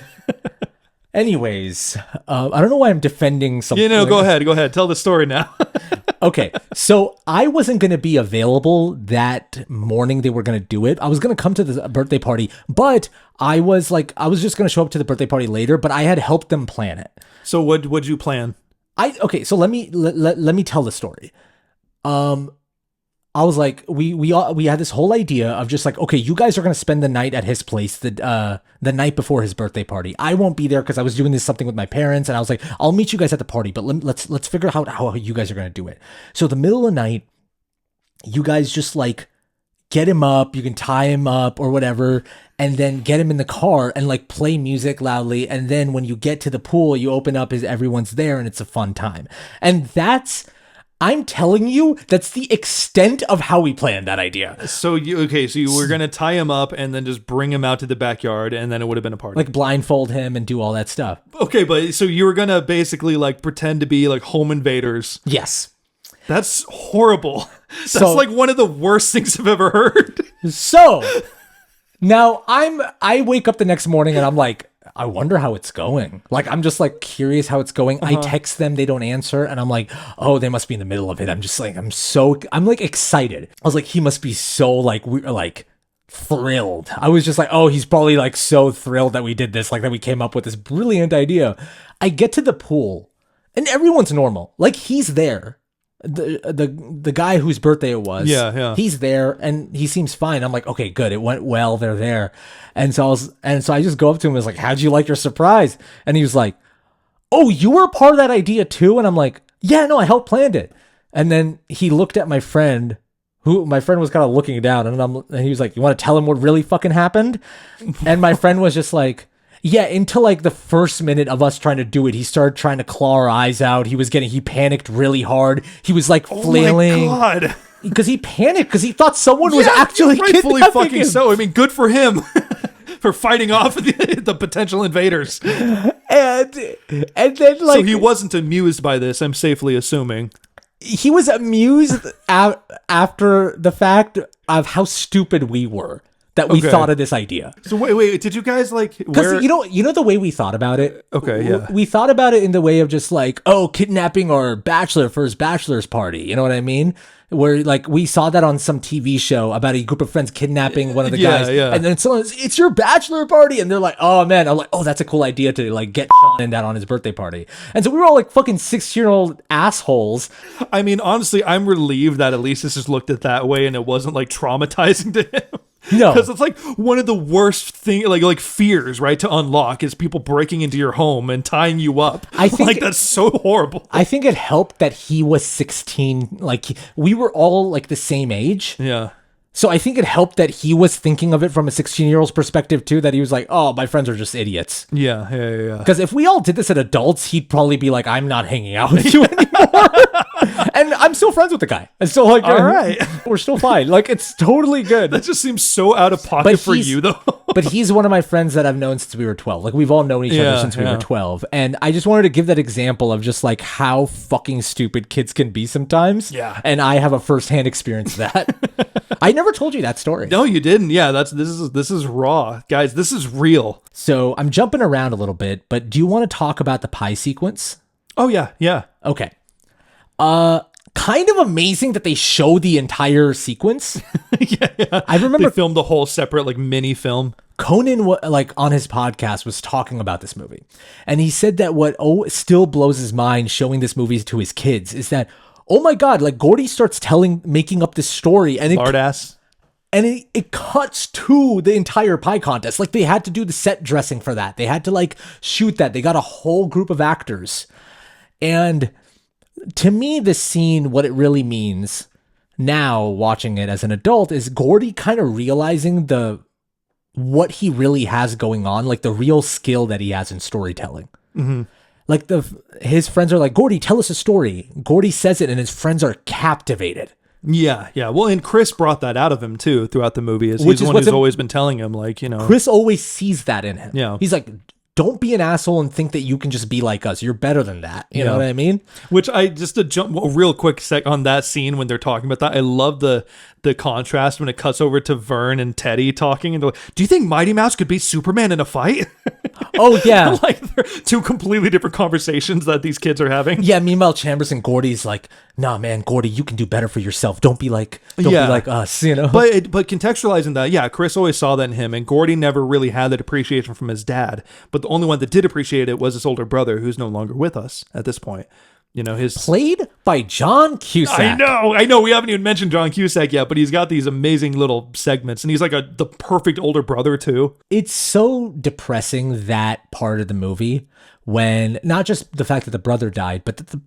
anyways, I don't know why I'm defending something. Go ahead. Tell the story now. Okay, so I wasn't going to be available that morning they were going to do it. I was going to come to the birthday party, but I was just going to show up to the birthday party later, but I had helped them plan it. So what'd you plan? So let me tell the story. I was like, we had this whole idea of just like, okay, you guys are going to spend the night at his place the night before his birthday party. I won't be there because I was doing something with my parents, and I was like, I'll meet you guys at the party, but let's figure out how you guys are going to do it. So the middle of the night, you guys just like get him up, you can tie him up or whatever, and then get him in the car and like play music loudly. And then when you get to the pool, you open up everyone's there and it's a fun time. And I'm telling you, that's the extent of how we planned that idea. So you were gonna tie him up and then just bring him out to the backyard, and then it would have been a party. Like blindfold him and do all that stuff. Okay, but so you were gonna basically like pretend to be like home invaders. Yes. That's horrible. That's So- like one of the worst things I've ever heard. So now I wake up the next morning and I'm like, I wonder how it's going. Like, I'm just like curious how it's going. I text them, they don't answer. And I'm like, oh, they must be in the middle of it. I'm just like, I'm like excited. I was like, he must be so like, thrilled. I was just like, oh, he's probably like so thrilled that we did this, like that we came up with this brilliant idea. I get to the pool and everyone's normal. Like he's there. The guy whose birthday it was, yeah, he's there and he seems fine. I'm like, okay, good, it went well. They're there, and so I just go up to him and was like, how'd you like your surprise? And he was like, oh, you were a part of that idea too? And I'm like, yeah, no, I helped planned it. And then he looked at my friend, who my friend was kind of looking down, and he was like, you want to tell him what really fucking happened? And my friend was just like, yeah, until like the first minute of us trying to do it, he started trying to claw our eyes out. He panicked really hard. He was like flailing. Oh my God. Because he panicked because he thought someone was actually rightfully kidnapping fucking him. so. I mean, good for him for fighting off the potential invaders. And then like So he wasn't amused by this, I'm safely assuming. he was amused after the fact of how stupid we were that we Okay. thought of this idea. So wait, did you guys like Because you know the way we thought about it. Okay, yeah. We thought about it in the way of just like, oh, kidnapping our bachelor for his bachelor's party. You know what I mean? Where like we saw that on some TV show about a group of friends kidnapping one of the guys, yeah. and then someone's, it's your bachelor party, and they're like, oh man, I'm like, oh, that's a cool idea to like get in that on his birthday party. And so we were all like fucking 6-year-old assholes. I mean, honestly, I'm relieved that at least this is looked at that way and it wasn't like traumatizing to him. No. Because it's like one of the worst thing, like fears, right, to unlock is people breaking into your home and tying you up. I think like that's so horrible. I think it helped that he was 16. Like we were all like the same age. Yeah. So I think it helped that he was thinking of it from a 16-year-old's perspective too, that he was like, oh, my friends are just idiots. Yeah. Because if we all did this as adults, he'd probably be like, I'm not hanging out with you anymore. And I'm still friends with the guy. And so like, all right, we're still fine. Like, it's totally good. That just seems so out of pocket for you though. But he's one of my friends that I've known since we were 12. Like, we've all known each other since we were 12. And I just wanted to give that example of just like how fucking stupid kids can be sometimes. Yeah. And I have a firsthand experience of that. I never told you that story. No, you didn't. Yeah, this is raw. Guys, this is real. So I'm jumping around a little bit, but do you want to talk about the pie sequence? Oh yeah. Okay. Kind of amazing that they show the entire sequence. yeah. I remember they filmed a whole separate like mini film. Conan, like on his podcast, was talking about this movie, and he said that what still blows his mind showing this movie to his kids is that, oh my god, like Gordy starts making up this story, and Lardass. And it cuts to the entire pie contest. Like, they had to do the set dressing for that. They had to like shoot that. They got a whole group of actors. And to me, this scene, what it really means now watching it as an adult is Gordy kind of realizing what he really has going on, like the real skill that he has in storytelling. Mm-hmm. Like his friends are like, Gordy, tell us a story. Gordy says it and his friends are captivated. Yeah. Well, and Chris brought that out of him too throughout the movie. He's the one who's always been telling him, like, you know. Chris always sees that in him. Yeah. He's like, don't be an asshole and think that you can just be like us. You're better than that. You know what I mean? Which just to jump a real quick sec on that scene when they're talking about that. I love the contrast when it cuts over to Vern and Teddy talking and they're like, do you think Mighty Mouse could beat Superman in a fight? Oh yeah. Like they're two completely different conversations that these kids are having. Yeah, meanwhile Chambers and Gordy's like, nah man, Gordy, you can do better for yourself. Don't be like us, you know? But contextualizing that, yeah, Chris always saw that in him, and Gordy never really had that appreciation from his dad. But the only one that did appreciate it was his older brother, who's no longer with us at this point. You know, played by John Cusack. I know. We haven't even mentioned John Cusack yet, but he's got these amazing little segments, and he's like the perfect older brother too. It's so depressing, that part of the movie, when not just the fact that the brother died, but that the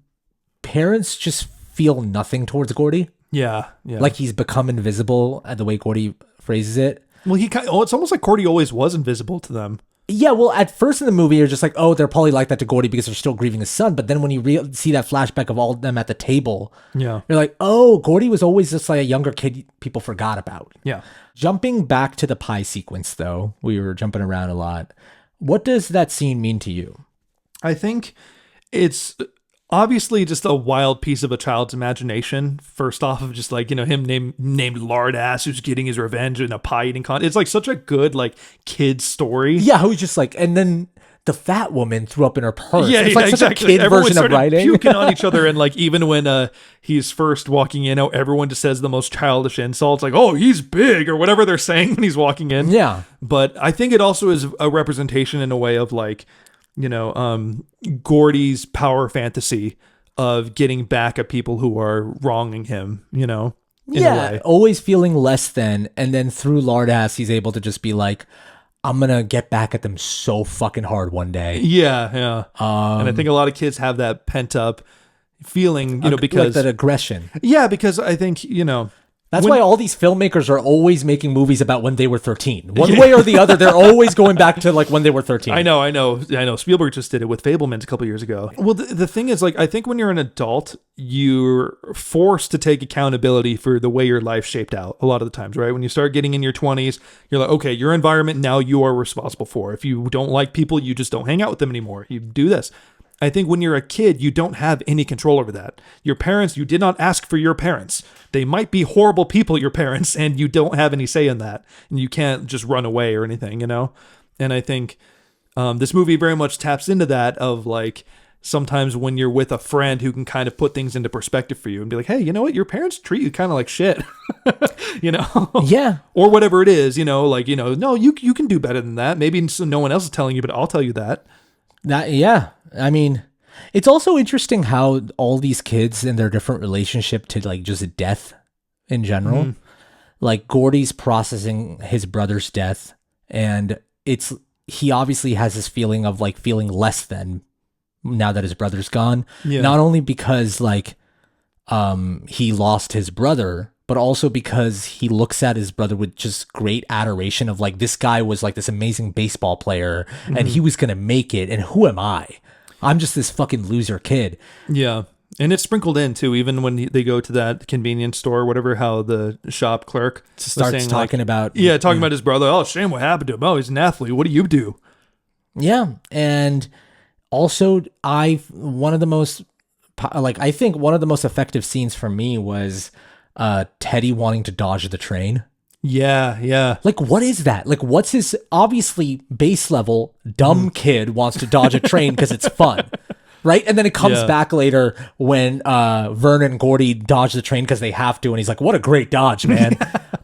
parents just feel nothing towards Gordy. Yeah. Like he's become invisible, the way Gordy phrases it. Well, it's almost like Gordy always was invisible to them. Yeah, well, at first in the movie, you're just like, oh, they're probably like that to Gordy because they're still grieving his son. But then when you see that flashback of all of them at the table, yeah, you're like, oh, Gordy was always just like a younger kid people forgot about. Yeah. Jumping back to the pie sequence, though, we were jumping around a lot. What does that scene mean to you? I think it's obviously just a wild piece of a child's imagination. First off, of just like, you know, him named Lardass, who's getting his revenge in a pie eating contest. It's like such a good like kid story. Yeah, who's just like, and then the fat woman threw up in her purse. Yeah, it's like exactly. Such a kid Everyone version of writing. Puking on each other, and like even when he's first walking in, everyone just says the most childish insults, like, "Oh, he's big" or whatever they're saying when he's walking in. Yeah, but I think it also is a representation in a way of like, you know, Gordy's power fantasy of getting back at people who are wronging him, you know, in a way. Always feeling less than. And then through Lardass, he's able to just be like, I'm going to get back at them so fucking hard one day. Yeah. And I think a lot of kids have that pent up feeling, you know, because like that aggression. Yeah, because I think, you know, that's why all these filmmakers are always making movies about when they were 13. One way or the other, they're always going back to like when they were 13. I know. Spielberg just did it with Fabelmans a couple years ago. Well, the thing is, like, I think when you're an adult, you're forced to take accountability for the way your life shaped out a lot of the times, right? When you start getting in your 20s, you're like, okay, your environment now you are responsible for. If you don't like people, you just don't hang out with them anymore. You do this. I think when you're a kid, you don't have any control over that. Your parents, you did not ask for your parents. They might be horrible people, your parents, and you don't have any say in that. And you can't just run away or anything, you know? And I think this movie very much taps into that of like, sometimes when you're with a friend who can kind of put things into perspective for you and be like, hey, you know what? Your parents treat you kind of like shit, you know? Yeah. Or whatever it is, you know, like, you know, no, you can do better than that. Maybe no one else is telling you, but I'll tell you that. Yeah. I mean, it's also interesting how all these kids and their different relationship to like just death in general, like Gordy's processing his brother's death, and he obviously has this feeling of like feeling less than now that his brother's gone. Yeah. Not only because like he lost his brother, but also because he looks at his brother with just great adoration of like, this guy was like this amazing baseball player and he was going to make it. And who am I? I'm just this fucking loser kid. Yeah. And it's sprinkled in too, even when they go to that convenience store, whatever, how the shop clerk starts talking about. Yeah, talking about his brother. Oh, shame, what happened to him? Oh, he's an athlete. What do you do? Yeah. And also, I think one of the most effective scenes for me was Teddy wanting to dodge the train. Yeah. Like, what is that? Like, what's his obviously base level dumb kid wants to dodge a train because it's fun. Right? And then it comes back later when Vern and Gordy dodge the train because they have to. And he's like, what a great dodge, man.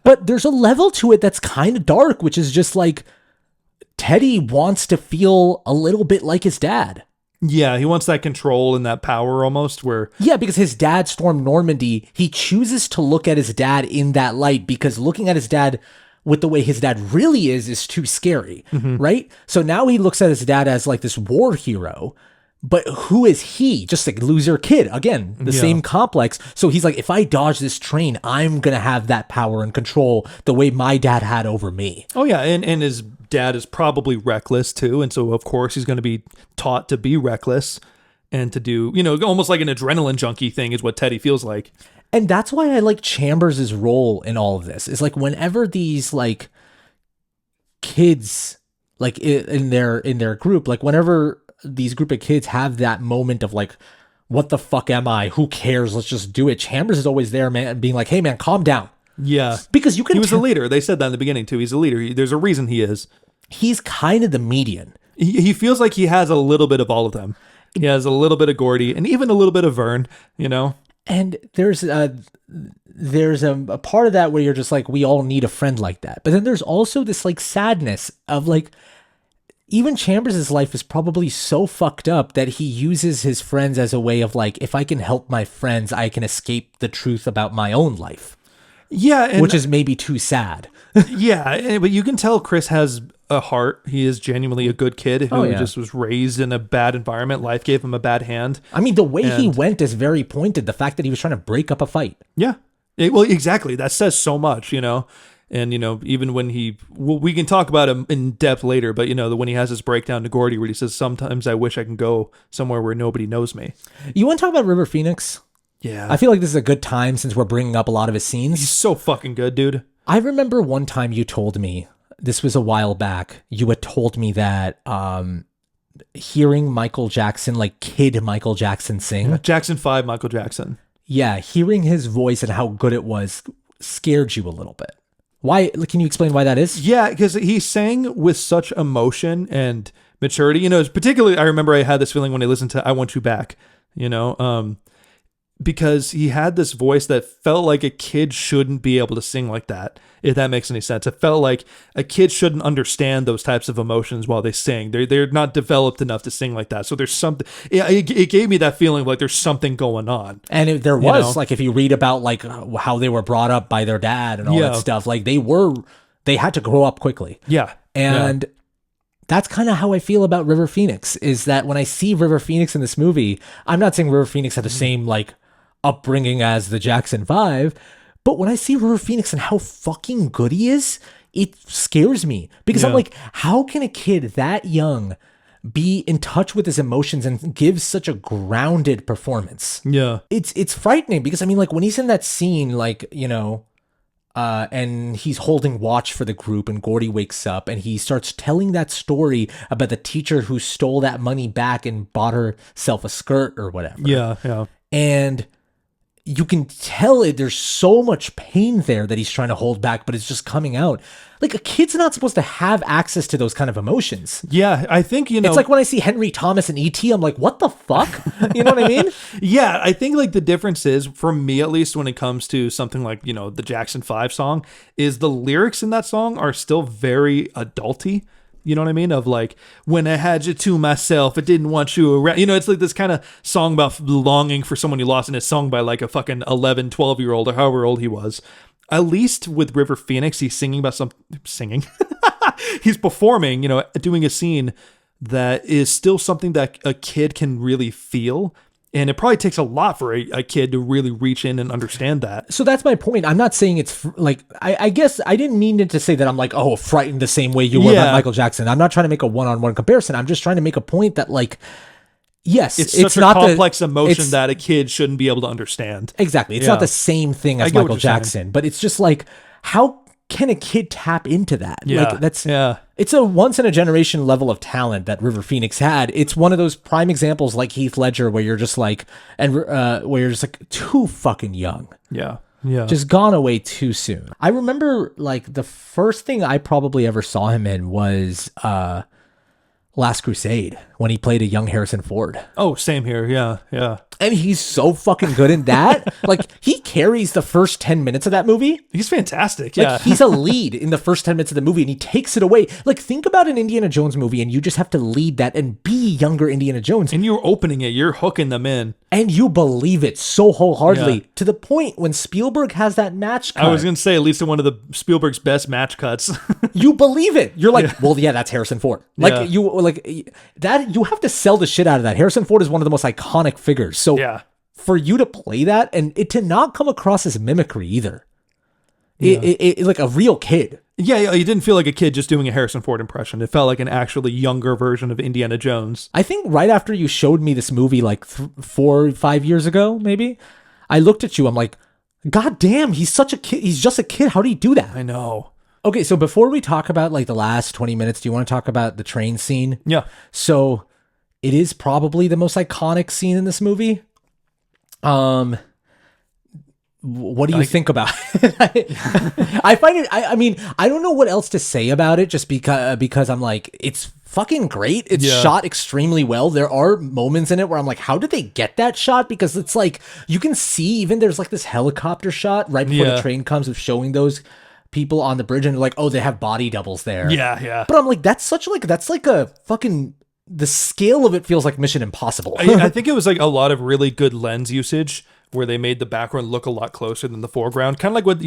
But there's a level to it that's kind of dark, which is just like Teddy wants to feel a little bit like his dad. Yeah, he wants that control and that power almost where... Yeah, because his dad stormed Normandy. He chooses to look at his dad in that light because looking at his dad with the way his dad really is too scary, right? So now he looks at his dad as like this war hero. But who is he? Just like loser kid. Again, the same complex. So he's like, if I dodge this train, I'm going to have that power and control the way my dad had over me. Oh, yeah. And his dad is probably reckless, too. And so, of course, he's going to be taught to be reckless and to do, almost like an adrenaline junkie thing is what Teddy feels like. And that's why I like Chambers' role in all of this. Is like whenever these like kids, like in their group, like whenever these group of kids have that moment of like, what the fuck am I? Who cares? Let's just do it. Chambers is always there, man, being like, hey man, calm down. Yeah. Because he was a leader. They said that in the beginning too. He's a leader. There's a reason he is. He's kind of the median. He feels like he has a little bit of all of them. He has a little bit of Gordy and even a little bit of Vern, And there's a part of that where you're just like, we all need a friend like that. But then there's also this like sadness of like, even Chambers' life is probably so fucked up that he uses his friends as a way of like, if I can help my friends, I can escape the truth about my own life. Yeah. Which is maybe too sad. Yeah. But you can tell Chris has a heart. He is genuinely a good kid who just was raised in a bad environment. Life gave him a bad hand. I mean, the way he went is very pointed. The fact that he was trying to break up a fight. Yeah. Well, exactly. That says so much, And, even when we can talk about him in depth later, but, when he has his breakdown to Gordy where he says, sometimes I wish I can go somewhere where nobody knows me. You want to talk about River Phoenix? Yeah. I feel like this is a good time since we're bringing up a lot of his scenes. He's so fucking good, dude. I remember one time you told me, this was a while back, you had told me that hearing Michael Jackson, like kid Michael Jackson sing. Jackson 5 Michael Jackson. Yeah, hearing his voice and how good it was scared you a little bit. Why? Can you explain why that is? Yeah, because he sang with such emotion and maturity. Particularly, I remember I had this feeling when I listened to I Want You Back, because he had this voice that felt like a kid shouldn't be able to sing like that, if that makes any sense. It felt like a kid shouldn't understand those types of emotions while they sing. They're not developed enough to sing like that. So there's something, it gave me that feeling of like there's something going on. And there was, like, if you read about like how they were brought up by their dad and all that stuff, like they had to grow up quickly. Yeah. And that's kind of how I feel about River Phoenix, is that when I see River Phoenix in this movie, I'm not saying River Phoenix had the same like upbringing as the Jackson 5, but when I see River Phoenix and how fucking good he is, it scares me because I'm like, how can a kid that young be in touch with his emotions and give such a grounded performance? Yeah. It's frightening because I mean, like when he's in that scene, like, and he's holding watch for the group and Gordy wakes up and he starts telling that story about the teacher who stole that money back and bought herself a skirt or whatever. Yeah. And you can tell there's so much pain there that he's trying to hold back, but it's just coming out. Like a kid's not supposed to have access to those kind of emotions. Yeah, I think, It's like when I see Henry Thomas in E.T., I'm like, what the fuck? You know what I mean? Yeah, I think like the difference is, for me at least, when it comes to something like, the Jackson 5 song, is the lyrics in that song are still very adulty. You know what I mean? Of like, when I had you to myself, I didn't want you around. It's like this kind of song about longing for someone you lost, and it's sung by like a fucking 11, 12-year-old or however old he was. At least with River Phoenix, he's singing about singing. He's performing, doing a scene that is still something that a kid can really feel. And it probably takes a lot for a kid to really reach in and understand that. So that's my point. I'm not saying it's like, I guess I didn't mean it to say that I'm like, oh, frightened the same way you were about Michael Jackson. I'm not trying to make a one-on-one comparison. I'm just trying to make a point that like, yes, it's such a not complex emotion that a kid shouldn't be able to understand. Exactly. It's not the same thing as Michael Jackson, but it's just like, how can a kid tap into that? Yeah. Like it's a once in a generation level of talent that River Phoenix had. It's one of those prime examples like Heath Ledger where you're just like, where you're just like too fucking young. Yeah. Yeah. Just gone away too soon. I remember like the first thing I probably ever saw him in was, Last Crusade, when he played a young Harrison Ford. Oh, same here. Yeah, yeah. And he's so fucking good in that. Like, he carries the first 10 minutes of that movie. He's fantastic, Like, he's a lead in the first 10 minutes of the movie, and he takes it away. Like, think about an Indiana Jones movie, and you just have to lead that and be younger Indiana Jones. And you're opening it. You're hooking them in. And you believe it so wholeheartedly, to the point when Spielberg has that match cut. I was going to say, at least in one of the Spielberg's best match cuts. You believe it. You're like, well, yeah, that's Harrison Ford. Like, you have to sell the shit out of that. Harrison Ford is one of the most iconic figures. So for you to play that and it to not come across as mimicry either. It like a real kid. Yeah, you didn't feel like a kid just doing a Harrison Ford impression. It felt like an actually younger version of Indiana Jones. I think right after you showed me this movie like 4 or 5 years ago, maybe, I looked at you. I'm like, God damn, he's such a kid. He's just a kid. How do you do that? I know. Okay, so before we talk about like the last 20 minutes, do you want to talk about the train scene? Yeah. So it is probably the most iconic scene in this movie. What do you think about it? I find it, I mean, I don't know what else to say about it just because I'm like, it's fucking great. It's shot extremely well. There are moments in it where I'm like, how did they get that shot? Because it's like, you can see even there's like this helicopter shot right before the train comes of showing those people on the bridge and they're like, oh, they have body doubles there. Yeah, yeah. But I'm like, that's like a fucking, the scale of it feels like Mission Impossible. I think it was like a lot of really good lens usage where they made the background look a lot closer than the foreground. Kind of like what,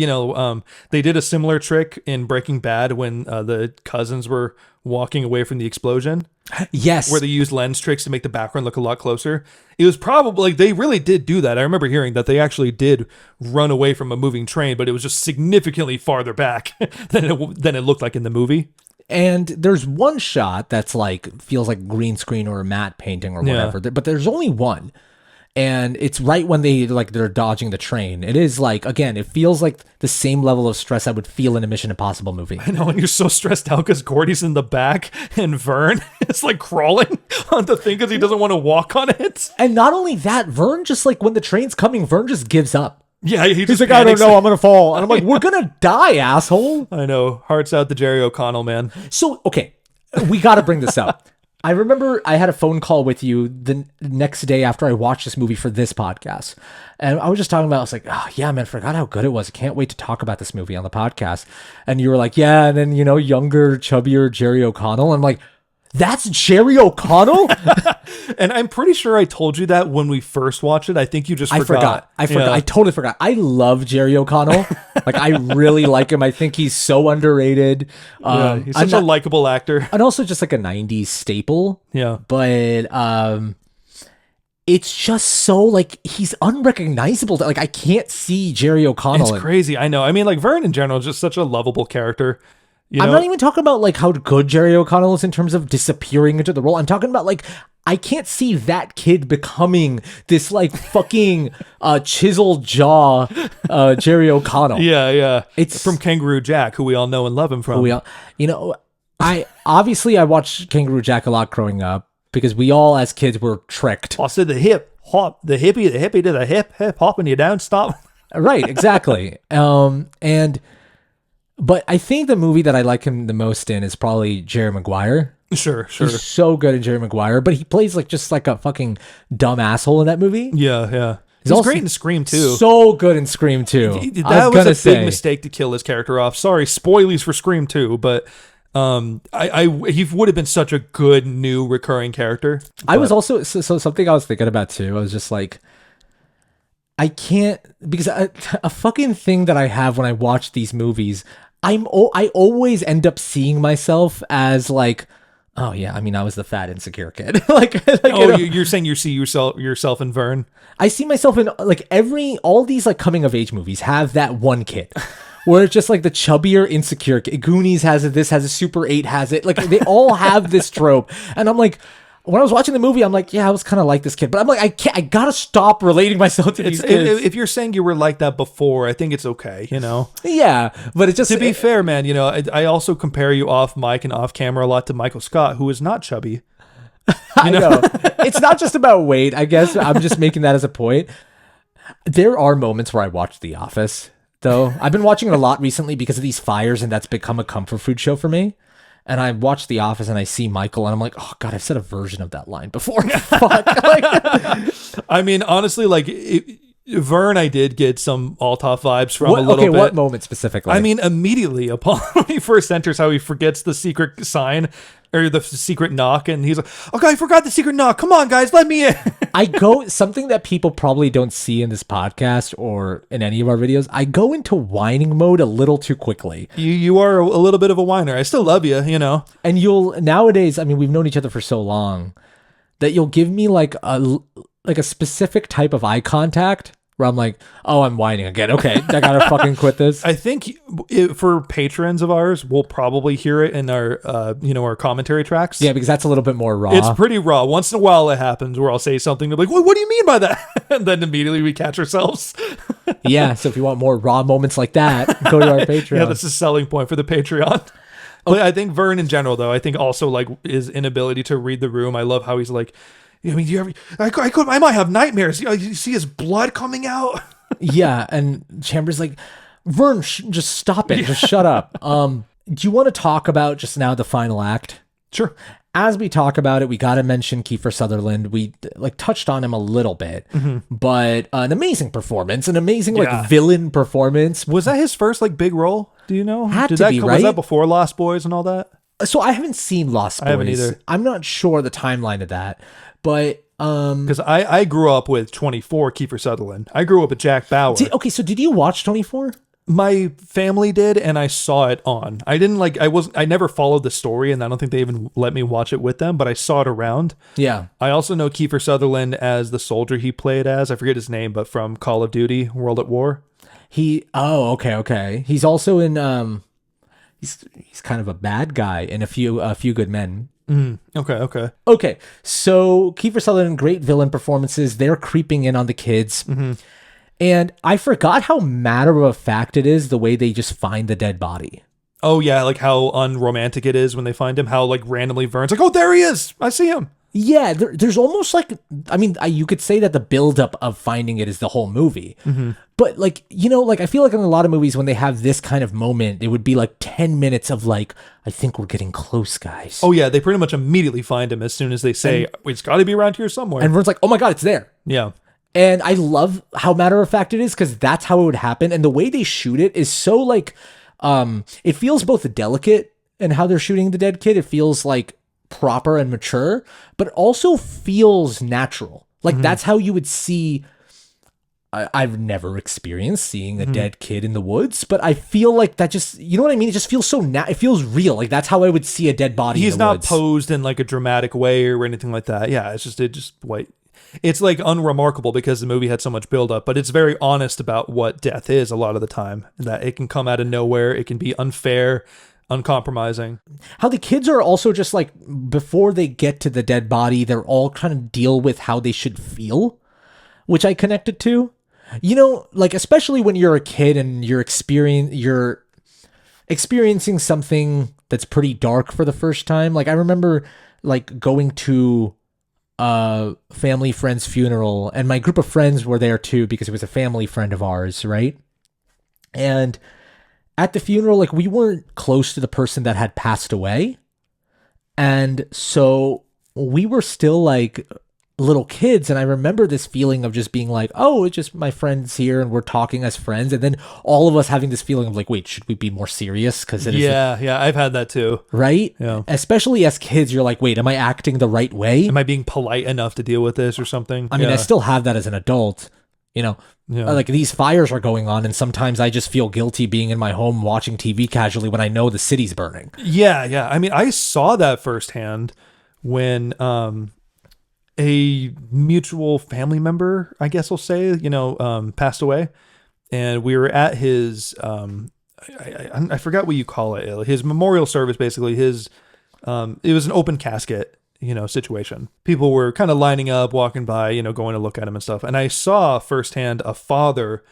they did a similar trick in Breaking Bad when the cousins were walking away from the explosion. Yes. Where they used lens tricks to make the background look a lot closer. It was probably, like, they really did do that. I remember hearing that they actually did run away from a moving train, but it was just significantly farther back than it looked like in the movie. And there's one shot that's like, feels like green screen or a matte painting or whatever, but there's only one. And it's right when they're dodging the train. It is like, again, it feels like the same level of stress I would feel in a Mission Impossible movie. I know, and you're so stressed out because Gordy's in the back and Vern is like crawling on the thing because he doesn't want to walk on it. And not only that, Vern just like, when the train's coming, Vern just gives up. Yeah, he's like, I don't know, I'm going to fall. And I'm like, we're going to die, asshole. I know. Hearts out to Jerry O'Connell, man. So, okay, we got to bring this up. I remember I had a phone call with you the next day after I watched this movie for this podcast. And I was just talking about, I was like, oh, yeah, man, forgot how good it was. I can't wait to talk about this movie on the podcast. And you were like, yeah, and then, younger, chubbier Jerry O'Connell. I'm like, that's Jerry O'Connell? And I'm pretty sure I told you that when we first watched it. I think you just forgot. I forgot. Yeah. I totally forgot. I love Jerry O'Connell. Like, I really like him. I think he's so underrated. He's such a likable actor. And also just like a 90s staple. Yeah. But it's just so, like, he's unrecognizable. Like, I can't see Jerry O'Connell. It's crazy. I know. I mean, like, Vern in general is just such a lovable character. I'm not even talking about like how good Jerry O'Connell is in terms of disappearing into the role. I'm talking about like, I can't see that kid becoming this like fucking chiseled jaw Jerry O'Connell. Yeah. It's from Kangaroo Jack, who we all know and love him from. I watched Kangaroo Jack a lot growing up because we all as kids were tricked. I said the hip hop, the hippie to the hip hopping you down, stop. Right, exactly. But I think the movie that I like him the most in is probably Jerry Maguire. Sure. He's so good in Jerry Maguire, but he plays like just like a fucking dumb asshole in that movie. Yeah. He's great in Scream 2. So good in Scream 2. That was a big mistake to kill his character off. Sorry, spoilies for Scream 2, but he would have been such a good new recurring character. I was also so something I was thinking about too. I was just like, I can't, because a fucking thing that I have when I watch these movies, I always end up seeing myself as like Oh yeah, I mean, I was the fat insecure kid. like Oh, you're saying you see yourself in Vern? I see myself in like all these like coming of age movies have that one kid where it's just like the chubbier insecure kid. Goonies has it, this has it, Super 8 has it. Like they all have this trope. And I'm like, when I was watching the movie, I'm like, yeah, I was kind of like this kid, but I'm like, I gotta stop relating myself to these kids. If you're saying you were like that before, I think it's okay, you know? Yeah, but it's just... To be fair, man, you know, I also compare you off mic and off camera a lot to Michael Scott, who is not chubby. I know. It's not just about weight, I guess. I'm just making that as a point. There are moments where I watch The Office, though. I've been watching it a lot recently because of these fires, and that's become a comfort food show for me. And I watch The Office and I see Michael and I'm like, oh God, I've said a version of that line before. Fuck. Like, I mean, honestly, like Vern, I did get some Altaf vibes from a little bit. What moment specifically? I mean, immediately upon when he first enters, how he forgets the secret sign or the secret knock, and he's like, "Okay, I forgot the secret knock. Come on, guys, let me in." Something that people probably don't see in this podcast or in any of our videos. I go into whining mode a little too quickly. You are a little bit of a whiner. I still love you, you know. And nowadays, I mean, we've known each other for so long that you'll give me like a specific type of eye contact where I'm like, oh, I'm whining again. Okay, I gotta fucking quit this. I think for patrons of ours, we'll probably hear it in our, our commentary tracks. Yeah, because that's a little bit more raw. It's pretty raw. Once in a while, it happens where I'll say something. They're like, what do you mean by that? And then immediately we catch ourselves. Yeah, so if you want more raw moments like that, go to our Patreon. Yeah, that's a selling point for the Patreon. But I think Vern in general, though, I think also like his inability to read the room. I love how he's like, I mean, I might have nightmares. You see his blood coming out. Yeah, and Chamber's like, Vern, just stop it. Just shut up. Do you want to talk about just now the final act? Sure. As we talk about it, we got to mention Kiefer Sutherland. We like touched on him a little bit, but an amazing performance, an amazing like villain performance. Was that his first like big role? Do you know? Had to be, right? Was that before Lost Boys and all that? So I haven't seen Lost Boys. I haven't either. I'm not sure the timeline of that, but because I grew up with 24 Kiefer Sutherland. I grew up with Jack Bauer. So did you watch 24? My family did, and I saw it on. I never followed the story, and I don't think they even let me watch it with them, but I saw it around. Yeah. I also know Kiefer Sutherland as the soldier he played as. I forget his name, but from Call of Duty, World at War. Okay. He's also in he's kind of a bad guy in a few Good Men. Okay. So Kiefer Sutherland, great villain performances. They're creeping in on the kids. And I forgot how matter of fact it is the way they just find the dead body. Oh yeah, like how unromantic it is when they find him. How like randomly Vern's like, oh, there he is. I see him. Yeah, there's almost like, I mean, you could say that the buildup of finding it is the whole movie. But like, I feel like in a lot of movies when they have this kind of moment, it would be like 10 minutes of like, I think we're getting close, guys. Oh yeah, they pretty much immediately find him as soon as they say, it's got to be around here somewhere. And Vern's like, oh my God, it's there. Yeah. And I love how matter of fact it is because that's how it would happen. And the way they shoot it is so like, it feels both delicate in how they're shooting the dead kid. It feels like proper and mature, but also feels natural. Like that's how you would see. I've never experienced seeing a dead kid in the woods, but I feel like that just, you know what I mean? It just feels so it feels real. Like that's how I would see a dead body. He's in the not woods. Posed in like a dramatic way or anything like that. Yeah, it's like unremarkable because the movie had so much buildup, but it's very honest about what death is a lot of the time. That it can come out of nowhere. It can be unfair, uncompromising. How the kids are also just like, before they get to the dead body, they're all trying to deal with how they should feel, which I connected to. Like, especially when you're a kid and you're experiencing something that's pretty dark for the first time. Like, I remember like going to a family friend's funeral, and my group of friends were there too because it was a family friend of ours, right? And at the funeral, like, we weren't close to the person that had passed away, and so we were still like little kids. And I remember this feeling of just being like, oh, it's just my friends here and we're talking as friends, and then all of us having this feeling of like, wait, should we be more serious? Because I've had that too, right? Yeah, especially as kids, you're like, wait, am I acting the right way? Am I being polite enough to deal with this or something? I mean, I still have that as an adult. You know, Yeah. like these fires are going on, and sometimes I just feel guilty being in my home watching TV casually when I know the city's burning. Yeah. I mean, I saw that firsthand when a mutual family member, I guess we'll say, passed away, and we were at his I forgot what you call it, his memorial service. Basically, his it was an open casket, situation. People were kind of lining up, walking by, going to look at him and stuff. And I saw firsthand a father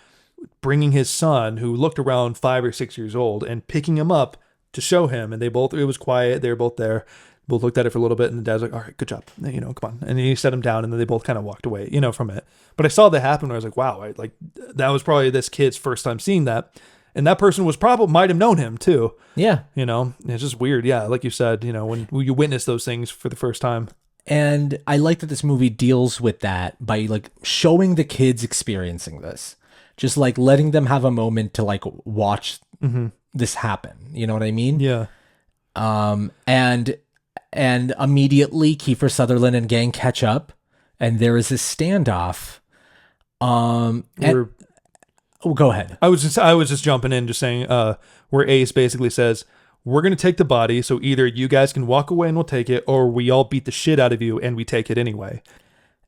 bringing his son, who looked around 5 or 6 years old, and picking him up to show him. And it was quiet. They were both there. Both looked at it for a little bit, and the dad's like, all right, good job. Come on. And he set him down, and then they both kind of walked away, from it. But I saw that happen where I was like, wow, that was probably this kid's first time seeing that. And that person might have known him too. Yeah. It's just weird. Yeah. Like you said, when you witness those things for the first time. And I like that this movie deals with that by like showing the kids experiencing this, just like letting them have a moment to like watch this happen. You know what I mean? Yeah. And immediately Kiefer Sutherland and gang catch up, and there is this standoff. Oh, go ahead. I was just jumping in, just saying, where Ace basically says, we're going to take the body, so either you guys can walk away and we'll take it, or we all beat the shit out of you and we take it anyway.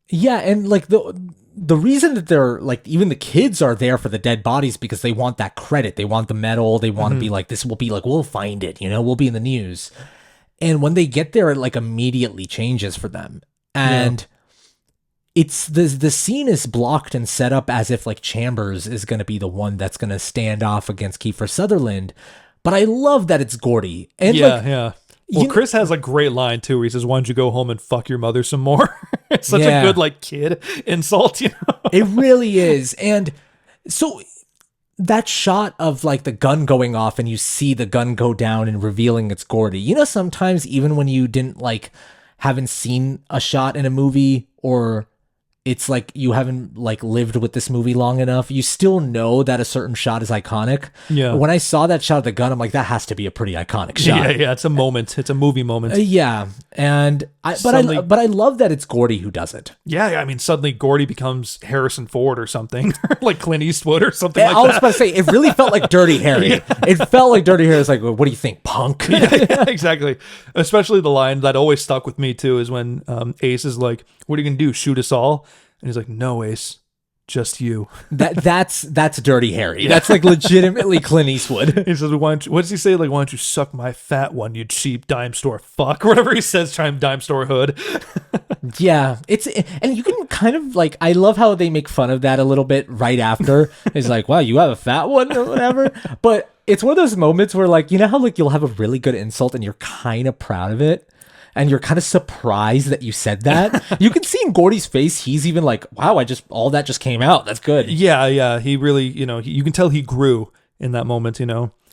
Yeah, and like the reason that they're like, even the kids are there for the dead bodies because they want that credit. They want the medal. They want to be like, this will be like, we'll find it, we'll be in the news. And when they get there, it like immediately changes for them. And it's the scene is blocked and set up as if like Chambers is going to be the one that's going to stand off against Kiefer Sutherland. But I love that it's Gordy. And yeah. Well, Chris has a great line too, where he says, why don't you go home and fuck your mother some more? It's such a good like kid insult, It really is. And so that shot of like the gun going off and you see the gun go down and revealing it's Gordy. Sometimes even when you haven't seen a shot in a movie, or it's like you haven't like lived with this movie long enough, you still know that a certain shot is iconic. Yeah. When I saw that shot of the gun, I'm like, that has to be a pretty iconic shot. Yeah. It's a moment. It's a movie moment. Yeah. And but I love that it's Gordy who does it. Yeah. I mean, suddenly Gordy becomes Harrison Ford or something, like Clint Eastwood or something like I was that. about to say, it really felt like Dirty Harry. It felt like Dirty Harry was like, well, what do you think, punk? Yeah, exactly. Especially the line that always stuck with me too is when Ace is like, what are you going to do? Shoot us all? And he's like, no, Ace, just you. That's Dirty Harry. That's like legitimately Clint Eastwood. He says, what does he say? Like, why don't you suck my fat one, you cheap dime store fuck? Or whatever he says, try and dime store hood. Yeah. And you can kind of like, I love how they make fun of that a little bit right after. It's like, wow, you have a fat one or whatever. But it's one of those moments where like, how like you'll have a really good insult and you're kind of proud of it. And you're kind of surprised that you said that. You can see in Gordy's face, he's even like, wow, all that just came out. That's good. Yeah. He really, you can tell he grew in that moment,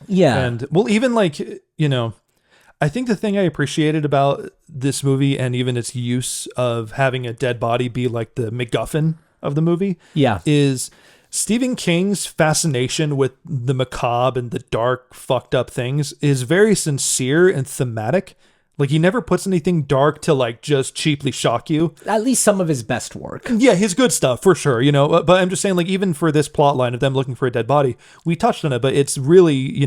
Yeah. And well, even like, I think the thing I appreciated about this movie and even its use of having a dead body be like the MacGuffin of the movie. Yeah. Is Stephen King's fascination with the macabre and the dark, fucked up things is very sincere and thematic. Like, he never puts anything dark to, like, just cheaply shock you. At least some of his best work. Yeah, his good stuff, for sure, But I'm just saying, like, even for this plot line of them looking for a dead body, we touched on it, but it's really,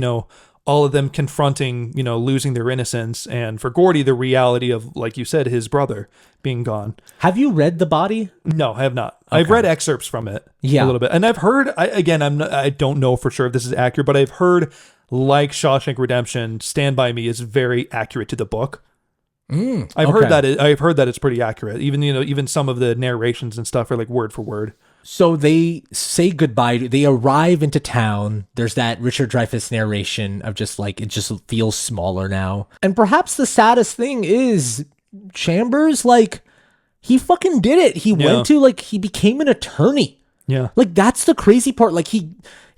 all of them confronting, losing their innocence. And for Gordy, the reality of, like you said, his brother being gone. Have you read The Body? No, I have not. Okay. I've read excerpts from it a little bit. And I've heard, I don't know for sure if this is accurate, but I've heard, like Shawshank Redemption, Stand By Me is very accurate to the book. I've heard that it's pretty accurate. Even even some of the narrations and stuff are like word for word. So they say goodbye. They arrive into town. There's that Richard Dreyfuss narration of just like, it just feels smaller now. And perhaps the saddest thing is Chambers, like, he fucking did it. He went to he became an attorney. Yeah. Like, that's the crazy part. Like, he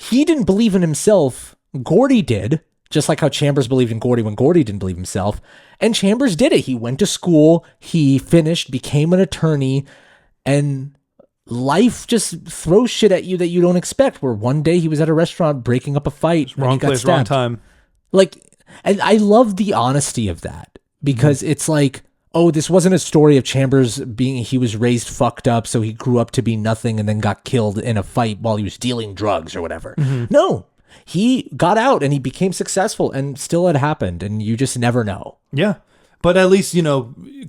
didn't believe in himself. Gordy did. Just like how Chambers believed in Gordy when Gordy didn't believe himself. And Chambers did it. He went to school, he finished, became an attorney, and life just throws shit at you that you don't expect. Where one day he was at a restaurant breaking up a fight. Wrong place, wrong time. Like, and I love the honesty of that, because it's like, oh, this wasn't a story of Chambers he was raised fucked up, so he grew up to be nothing and then got killed in a fight while he was dealing drugs or whatever. No, he got out and he became successful, and still it happened, and you just never know. Yeah. But at least,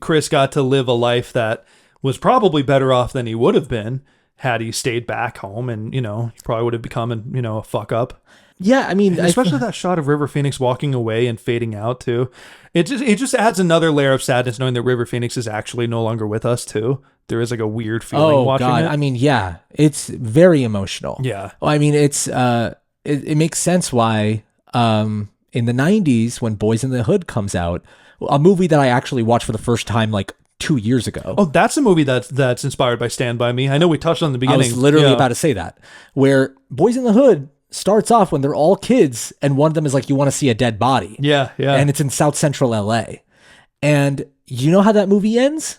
Chris got to live a life that was probably better off than he would have been had he stayed back home, and, he probably would have become, a fuck up. Yeah, I mean, especially that shot of River Phoenix walking away and fading out too. It just adds another layer of sadness knowing that River Phoenix is actually no longer with us too. There is like a weird feeling watching it. I mean, yeah, it's very emotional. Yeah. I mean, it's it makes sense why in the 90s when Boys in the Hood comes out, a movie that I actually watched for the first time like 2 years ago. Oh, that's a movie that's inspired by Stand By Me. I know we touched on the beginning. I was literally about to say that, where Boys in the Hood starts off when they're all kids, and one of them is like, you want to see a dead body. Yeah. And it's in South Central LA. And you know how that movie ends?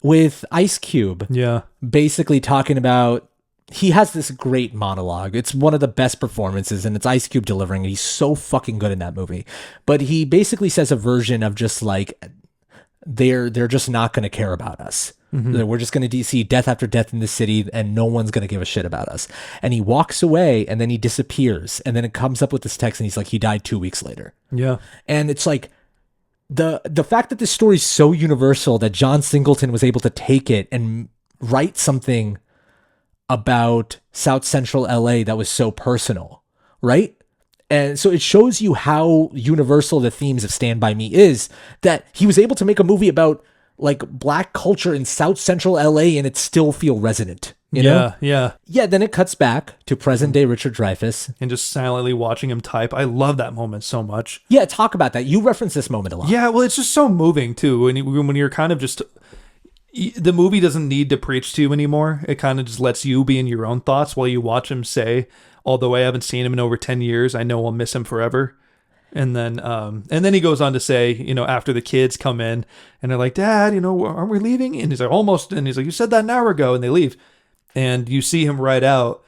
With Ice Cube. Yeah. Basically talking about, he has this great monologue. It's one of the best performances, and it's Ice Cube delivering it. He's so fucking good in that movie. But he basically says a version of just like, they're just not going to care about us. We're just going to see death after death in the city, and no one's going to give a shit about us. And he walks away, and then he disappears, and then it comes up with this text, and he's like, he died 2 weeks later. Yeah. And it's like, the fact that this story is so universal that John Singleton was able to take it and write something about South Central LA that was so personal, right? And so it shows you how universal the themes of Stand By Me is, that he was able to make a movie about like black culture in South Central LA and it still feel resonant. You know? Yeah. Yeah, then it cuts back to present day Richard Dreyfuss. And just silently watching him type. I love that moment so much. Yeah, talk about that. You reference this moment a lot. Yeah, well, it's just so moving too. When you're kind of just, the movie doesn't need to preach to you anymore. It kind of just lets you be in your own thoughts while you watch him say, although I haven't seen him in over 10 years, I know I'll miss him forever. And then he goes on to say, after the kids come in and they're like, Dad, aren't we leaving? And he's like, almost. And he's like, you said that an hour ago. And they leave. And you see him write out,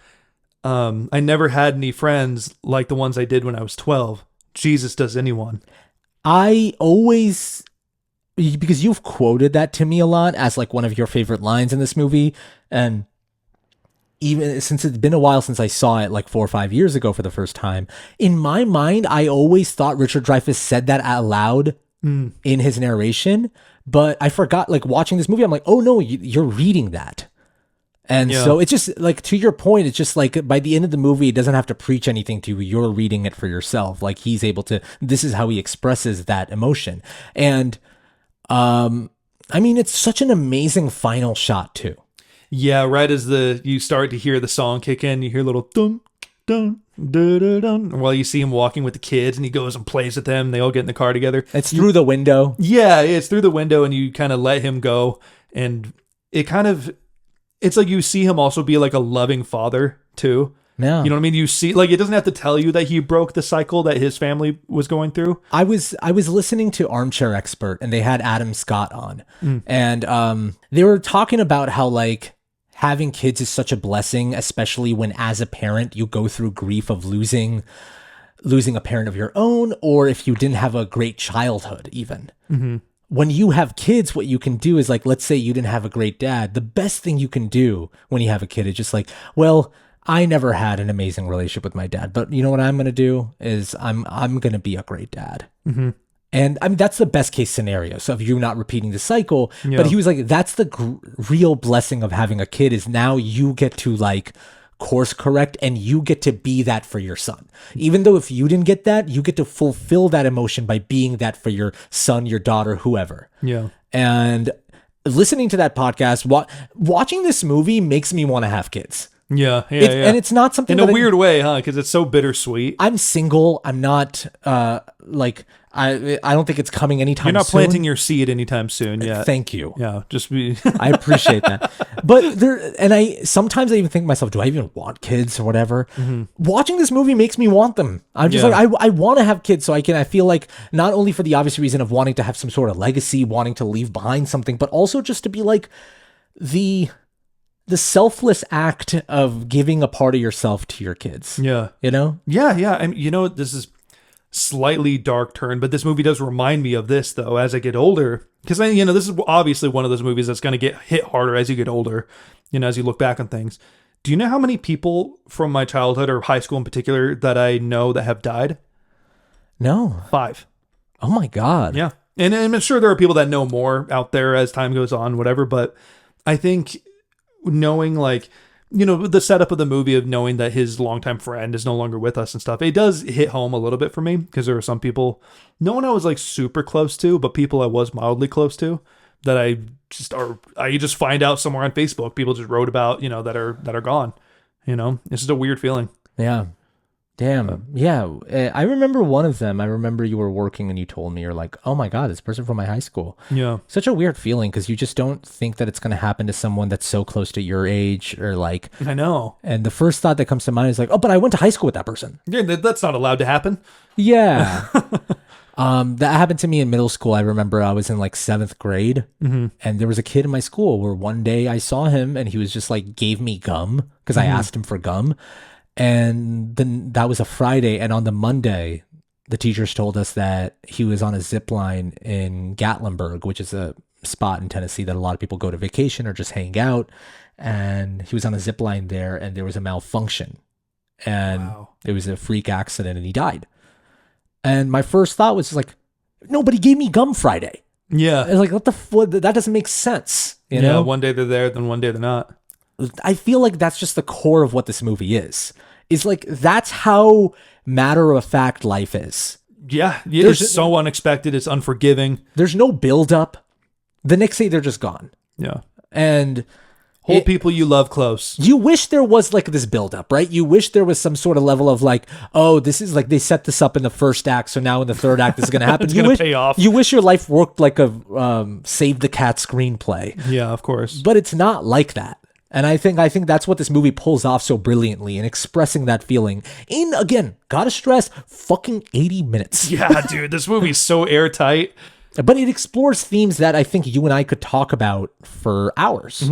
I never had any friends like the ones I did when I was 12. Jesus does anyone. I always, because you've quoted that to me a lot as like one of your favorite lines in this movie. And even since it's been a while since I saw it like 4 or 5 years ago for the first time, in my mind, I always thought Richard Dreyfuss said that out loud in his narration, but I forgot, like watching this movie, I'm like, oh no, you're reading that. And so it's just like, to your point, it's just like by the end of the movie, it doesn't have to preach anything to you. You're reading it for yourself. Like he's able to, this is how he expresses that emotion. And I mean, it's such an amazing final shot too. Yeah, right as you start to hear the song kick in, you hear a little dun dun dun dun dun. While you see him walking with the kids, and he goes and plays with them. They all get in the car together. It's through the window. Yeah, it's through the window, and you kind of let him go, and it's like you see him also be like a loving father too. Yeah. You know what I mean? You see, like, it doesn't have to tell you that he broke the cycle that his family was going through. I was listening to Armchair Expert, and they had Adam Scott on, and they were talking about how like having kids is such a blessing, especially when as a parent you go through grief of losing a parent of your own, or if you didn't have a great childhood even. When you have kids, what you can do is like, let's say you didn't have a great dad. The best thing you can do when you have a kid is just like, well, I never had an amazing relationship with my dad, but you know what I'm going to do is I'm going to be a great dad. And I mean, that's the best case scenario. So if you're not repeating the cycle, but he was like, that's the real blessing of having a kid is now you get to like course correct and you get to be that for your son. Even though if you didn't get that, you get to fulfill that emotion by being that for your son, your daughter, whoever. Yeah. And listening to that podcast, watching this movie makes me want to have kids. Yeah. And it's not something in a weird way, huh? Because it's so bittersweet. I'm single. I'm not like I don't think it's coming anytime soon. You're not planting your seed anytime soon yet. Thank you. Yeah, just be. I appreciate that. But sometimes I even think to myself, do I even want kids or whatever? Watching this movie makes me want them. I'm just like, I want to have kids so I feel like not only for the obvious reason of wanting to have some sort of legacy, wanting to leave behind something, but also just to be like the selfless act of giving a part of yourself to your kids. Yeah. You know? Yeah. I mean, this is slightly dark turn, but this movie does remind me of this though as I get older, because this is obviously one of those movies that's going to get hit harder as you get older, as you look back on things. Do you know how many people from my childhood or high school in particular that I know that have died? No. 5. Oh my God. Yeah. And I'm sure there are people that know more out there as time goes on, whatever, but I think knowing the setup of the movie of knowing that his longtime friend is no longer with us and stuff, it does hit home a little bit for me, because there were some people, no one I was like super close to, but people I was mildly close to that I just find out somewhere on Facebook, people just wrote about, that are gone, it's just a weird feeling. Yeah. Damn. Yeah. I remember one of them. I remember you were working and you told me, you're like, oh my God, this person from my high school. Yeah. Such a weird feeling, because you just don't think that it's going to happen to someone that's so close to your age, or like. I know. And the first thought that comes to mind is like, oh, but I went to high school with that person. Yeah, that's not allowed to happen. Yeah. That happened to me in middle school. I remember I was in like 7th grade, and there was a kid in my school where one day I saw him and he was just like, gave me gum because I asked him for gum. And then that was a Friday. And on the Monday, the teachers told us that he was on a zip line in Gatlinburg, which is a spot in Tennessee that a lot of people go to vacation or just hang out. And he was on a zip line there, and there was a malfunction. And It was a freak accident, and he died. And my first thought was just like, nobody gave me gum Friday. Yeah. I was like, what the fuck? That doesn't make sense. You know? One day they're there, then one day they're not. I feel like that's just the core of what this movie is. Is like, that's how matter of fact life is. Yeah. It's so unexpected. It's unforgiving. There's no build up. The next day they're just gone. Yeah. And hold people you love close. You wish there was like this build up, right? You wish there was some sort of level of like, oh, this is like, they set this up in the first act, so now in the third act this is going to happen. It's going to pay off. You wish your life worked like a Save the Cat screenplay. Yeah, of course. But it's not like that. And I think that's what this movie pulls off so brilliantly, in expressing that feeling in, again, gotta stress, fucking 80 minutes. Yeah, dude, this movie's so airtight. But it explores themes that I think you and I could talk about for hours.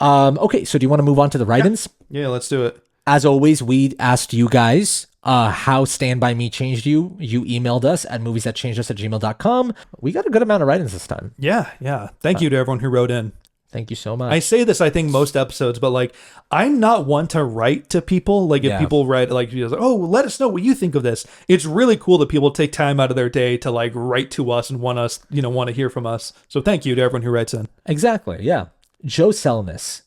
Okay, so do you want to move on to the write-ins? Yeah, let's do it. As always, we asked you guys how Stand By Me changed you. You emailed us at moviesthatchangedus@gmail.com. We got a good amount of write-ins this time. Yeah. Thank you to everyone who wrote in. Thank you so much. I say this, I think, most episodes, but like, I'm not one to write to people. Like, if people write, like, oh, let us know what you think of this. It's really cool that people take time out of their day to like write to us and want to hear from us. So thank you to everyone who writes in. Exactly. Yeah. Joe Selness.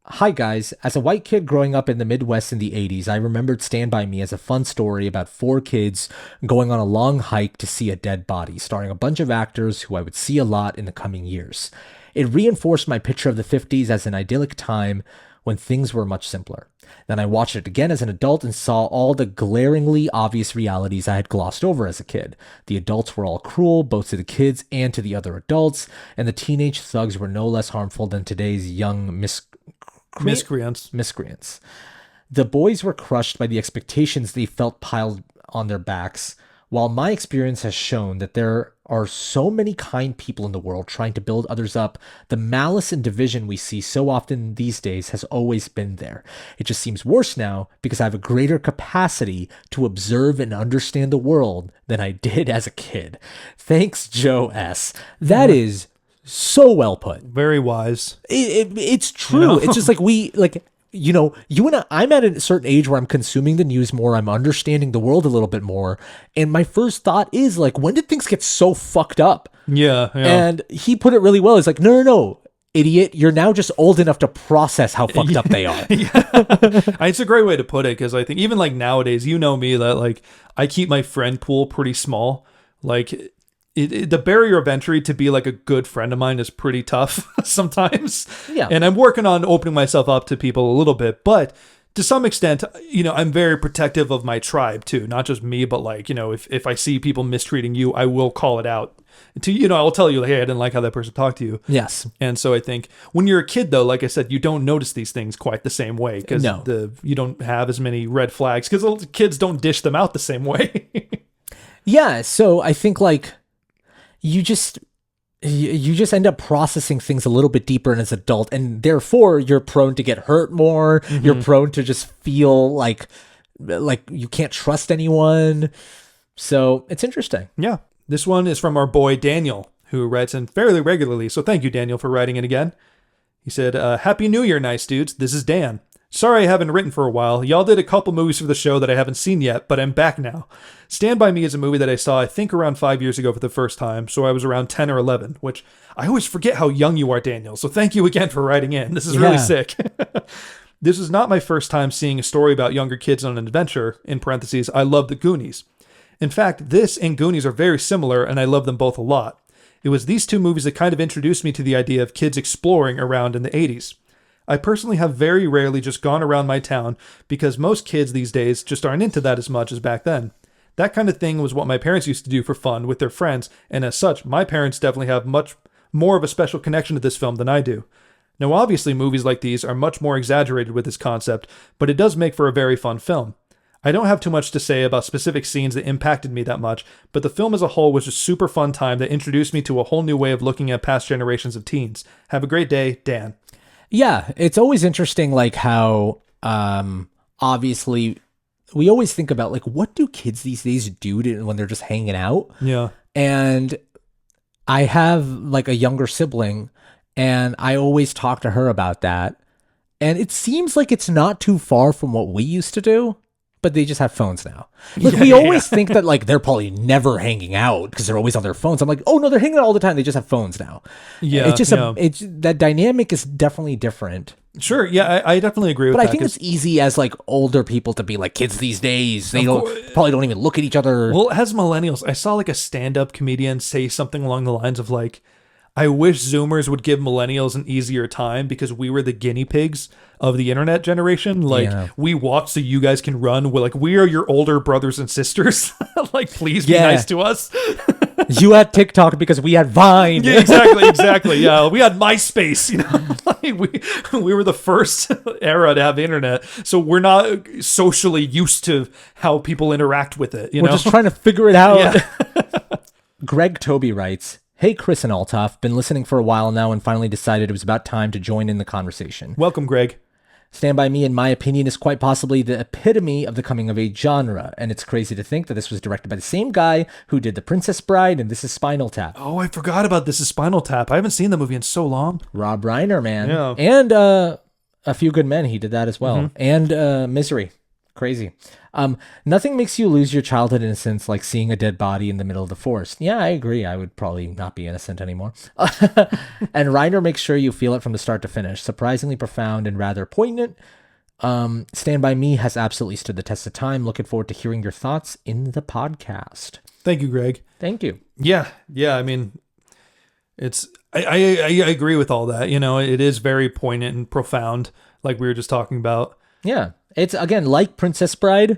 Hi guys, as a white kid growing up in the Midwest in the 80s, I remembered Stand By Me as a fun story about 4 kids going on a long hike to see a dead body, starring a bunch of actors who I would see a lot in the coming years. It reinforced my picture of the 50s as an idyllic time when things were much simpler. Then I watched it again as an adult and saw all the glaringly obvious realities I had glossed over as a kid. The adults were all cruel, both to the kids and to the other adults, and the teenage thugs were no less harmful than today's young miscreants. The boys were crushed by the expectations they felt piled on their backs, while my experience has shown that there are so many kind people in the world trying to build others up. The malice and division we see so often these days has always been there. It just seems worse now because I have a greater capacity to observe and understand the world than I did as a kid. Thanks, Joe S. That is so well put. Very wise. It's true. It's just like you and I'm at a certain age where I'm consuming the news more. I'm understanding the world a little bit more. And my first thought is like, when did things get so fucked up? Yeah. And he put it really well. He's like, no, idiot. You're now just old enough to process how fucked up they are. It's a great way to put it, because I think even like nowadays, me, that like I keep my friend pool pretty small. Like, the barrier of entry to be like a good friend of mine is pretty tough sometimes. Yeah. And I'm working on opening myself up to people a little bit, but to some extent, I'm very protective of my tribe too. Not just me, but like, if I see people mistreating you, I will call it out to, I'll tell you, like, hey, I didn't like how that person talked to you. Yes. And so I think when you're a kid though, like I said, you don't notice these things quite the same way, because you don't have as many red flags, because kids don't dish them out the same way. Yeah. So I think like, you just end up processing things a little bit deeper as an adult, and therefore you're prone to get hurt more. Mm-hmm. You're prone to just feel like you can't trust anyone. So it's interesting. Yeah. This one is from our boy Daniel, who writes in fairly regularly. So thank you, Daniel, for writing in again. He said, Happy New Year, nice dudes. This is Dan. Sorry I haven't written for a while. Y'all did a couple movies for the show that I haven't seen yet, but I'm back now. Stand By Me is a movie that I saw, I think, around 5 years ago for the first time, so I was around 10 or 11, which I always forget how young you are, Daniel. So thank you again for writing in. This is really sick. This is not my first time seeing a story about younger kids on an adventure. In parentheses, I love the Goonies. In fact, this and Goonies are very similar, and I love them both a lot. It was these two movies that kind of introduced me to the idea of kids exploring around in the 80s. I personally have very rarely just gone around my town because most kids these days just aren't into that as much as back then. That kind of thing was what my parents used to do for fun with their friends, and as such, my parents definitely have much more of a special connection to this film than I do. Now, obviously, movies like these are much more exaggerated with this concept, but it does make for a very fun film. I don't have too much to say about specific scenes that impacted me that much, but the film as a whole was a super fun time that introduced me to a whole new way of looking at past generations of teens. Have a great day, Dan. Yeah, it's always interesting, like how obviously we always think about like what do kids these days do when they're just hanging out? Yeah. And I have like a younger sibling, and I always talk to her about that. And it seems like it's not too far from what we used to do, but they just have phones now. Like we always think that like they're probably never hanging out because they're always on their phones. I'm like, oh no, they're hanging out all the time. They just have phones now. Yeah, it's just it's that dynamic is definitely different. Sure, yeah, I definitely agree with that. that. But I think it's easy as like older people to be like kids these days. They probably don't even look at each other. Well, as millennials, I saw like a stand-up comedian say something along the lines of like, I wish Zoomers would give millennials an easier time because we were the guinea pigs of the internet generation. Like, we walk so you guys can run. We're like, we are your older brothers and sisters. Like, please be nice to us. You had TikTok because we had Vine. Yeah, exactly. Yeah, we had MySpace. You know, like we were the first era to have internet, so we're not socially used to how people interact with it. We're just trying to figure it out. Yeah. Greg Toby writes, Hey, Chris and Altaf, been listening for a while now and finally decided it was about time to join in the conversation. Welcome, Greg. Stand By Me, in my opinion, is quite possibly the epitome of the coming-of-age genre, and it's crazy to think that this was directed by the same guy who did The Princess Bride and This Is Spinal Tap. Oh, I forgot about This Is Spinal Tap. I haven't seen the movie in so long. Rob Reiner, man. Yeah. And A Few Good Men, he did that as well. Mm-hmm. And Misery. Crazy. Nothing makes you lose your childhood innocence like seeing a dead body in the middle of the forest. Yeah, I agree. I would probably not be innocent anymore. And Reiner makes sure you feel it from the start to finish. Surprisingly profound and rather poignant. Stand By Me has absolutely stood the test of time. Looking forward to hearing your thoughts in the podcast. Thank you, Greg. Thank you. Yeah. I mean, I agree with all that. You know, it is very poignant and profound, like we were just talking about. Yeah. It's, again, like Princess Bride.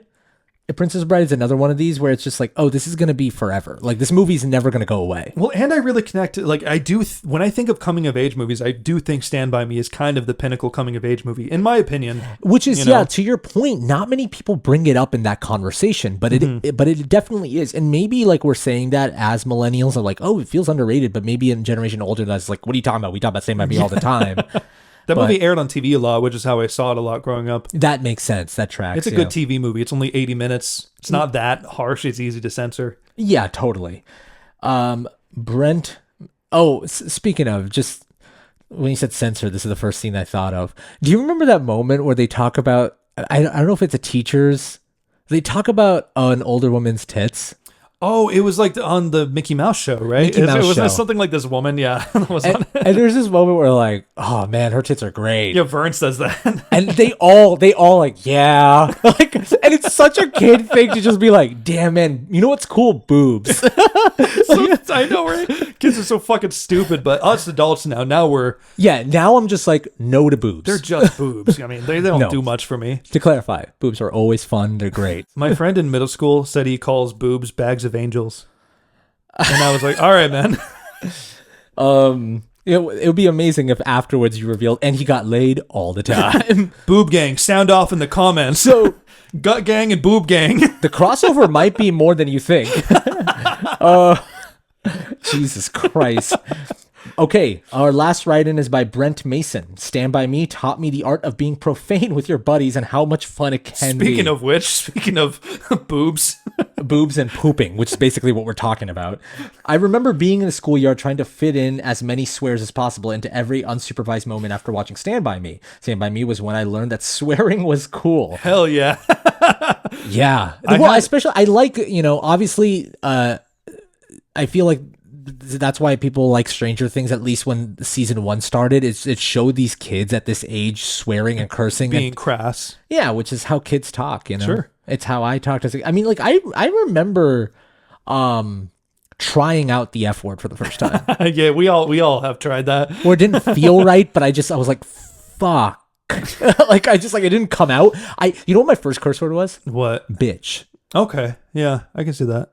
Princess Bride is another one of these where it's just like, oh, this is going to be forever. Like, this movie's never going to go away. Well, and I really connect, like, I do, when I think of coming-of-age movies, I do think Stand By Me is kind of the pinnacle coming-of-age movie, in my opinion. Which is, to your point, not many people bring it up in that conversation, but it definitely is. And maybe, like, we're saying that as millennials are like, oh, it feels underrated, but maybe in generation older, that's like, what are you talking about? We talk about Stand By Me all the time. That movie aired on TV a lot, which is how I saw it a lot growing up. That makes sense. That tracks. It's a good TV movie. It's only 80 minutes. It's not that harsh. It's easy to censor. Yeah, totally. Brent. Speaking of, just when you said censor, this is the first scene I thought of. Do you remember that moment where they talk about, I don't know if it's a teacher's, they talk about an older woman's tits? Oh, it was like on the Mickey Mouse show, right? It was something like this woman, yeah. And there's this moment where like, oh man, her tits are great. Yeah, Vern says that. And they all like, yeah. Like, and it's such a kid thing to just be like, damn man, you know what's cool? Boobs. I know, right? Kids are so fucking stupid, but us adults now we're... Yeah, now I'm just like, no to boobs. They're just boobs. I mean, they don't do much for me. To clarify, boobs are always fun. They're great. My friend in middle school said he calls boobs bags of angels. And I was like, all right, man. It would be amazing if afterwards you revealed, and he got laid all the time. Boob gang, sound off in the comments. So, gut gang and boob gang. The crossover might be more than you think. Jesus Christ. Okay, our last write-in is by Brent Mason. Stand By Me taught me the art of being profane with your buddies and how much fun it can be. Speaking of boobs. boobs and pooping, which is basically what we're talking about. I remember being in the schoolyard trying to fit in as many swears as possible into every unsupervised moment after watching Stand By Me. Stand By Me was when I learned that swearing was cool. Hell yeah. Yeah. Especially, I like, obviously, I feel like that's why people like Stranger Things, at least when season 1 started. It showed these kids at this age swearing and cursing. Being crass. Yeah, which is how kids talk, Sure. It's how I talked as I mean, like, I remember trying out the F word for the first time. Yeah, we all have tried that. Or it didn't feel right, but I was like, fuck. Like, it didn't come out. You know what my first curse word was? What? Bitch. Okay. Yeah, I can see that.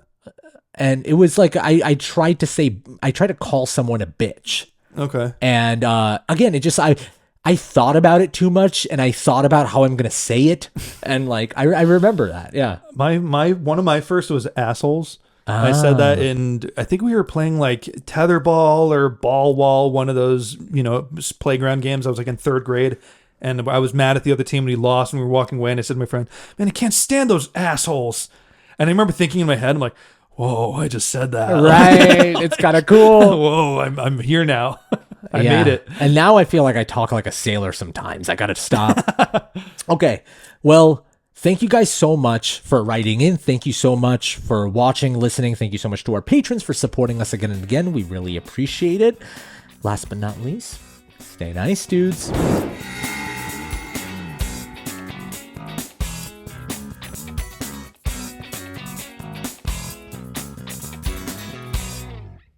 And it was like, I tried to call someone a bitch. Okay. And again, it just, I thought about it too much, and I thought about how I'm going to say it. And like, I remember that. Yeah. One of my first was assholes. I said that I think we were playing like tetherball or ball wall, one of those, playground games. I was like in 3rd grade, and I was mad at the other team when we lost, and we were walking away, and I said to my friend, man, I can't stand those assholes. And I remember thinking in my head, I'm like, whoa, I just said that. Right. It's kind of cool. Whoa, I'm here now. I made it. And now I feel like I talk like a sailor sometimes. I got to stop. Okay. Well, thank you guys so much for writing in. Thank you so much for watching, listening. Thank you so much to our patrons for supporting us again and again. We really appreciate it. Last but not least, stay nice, dudes.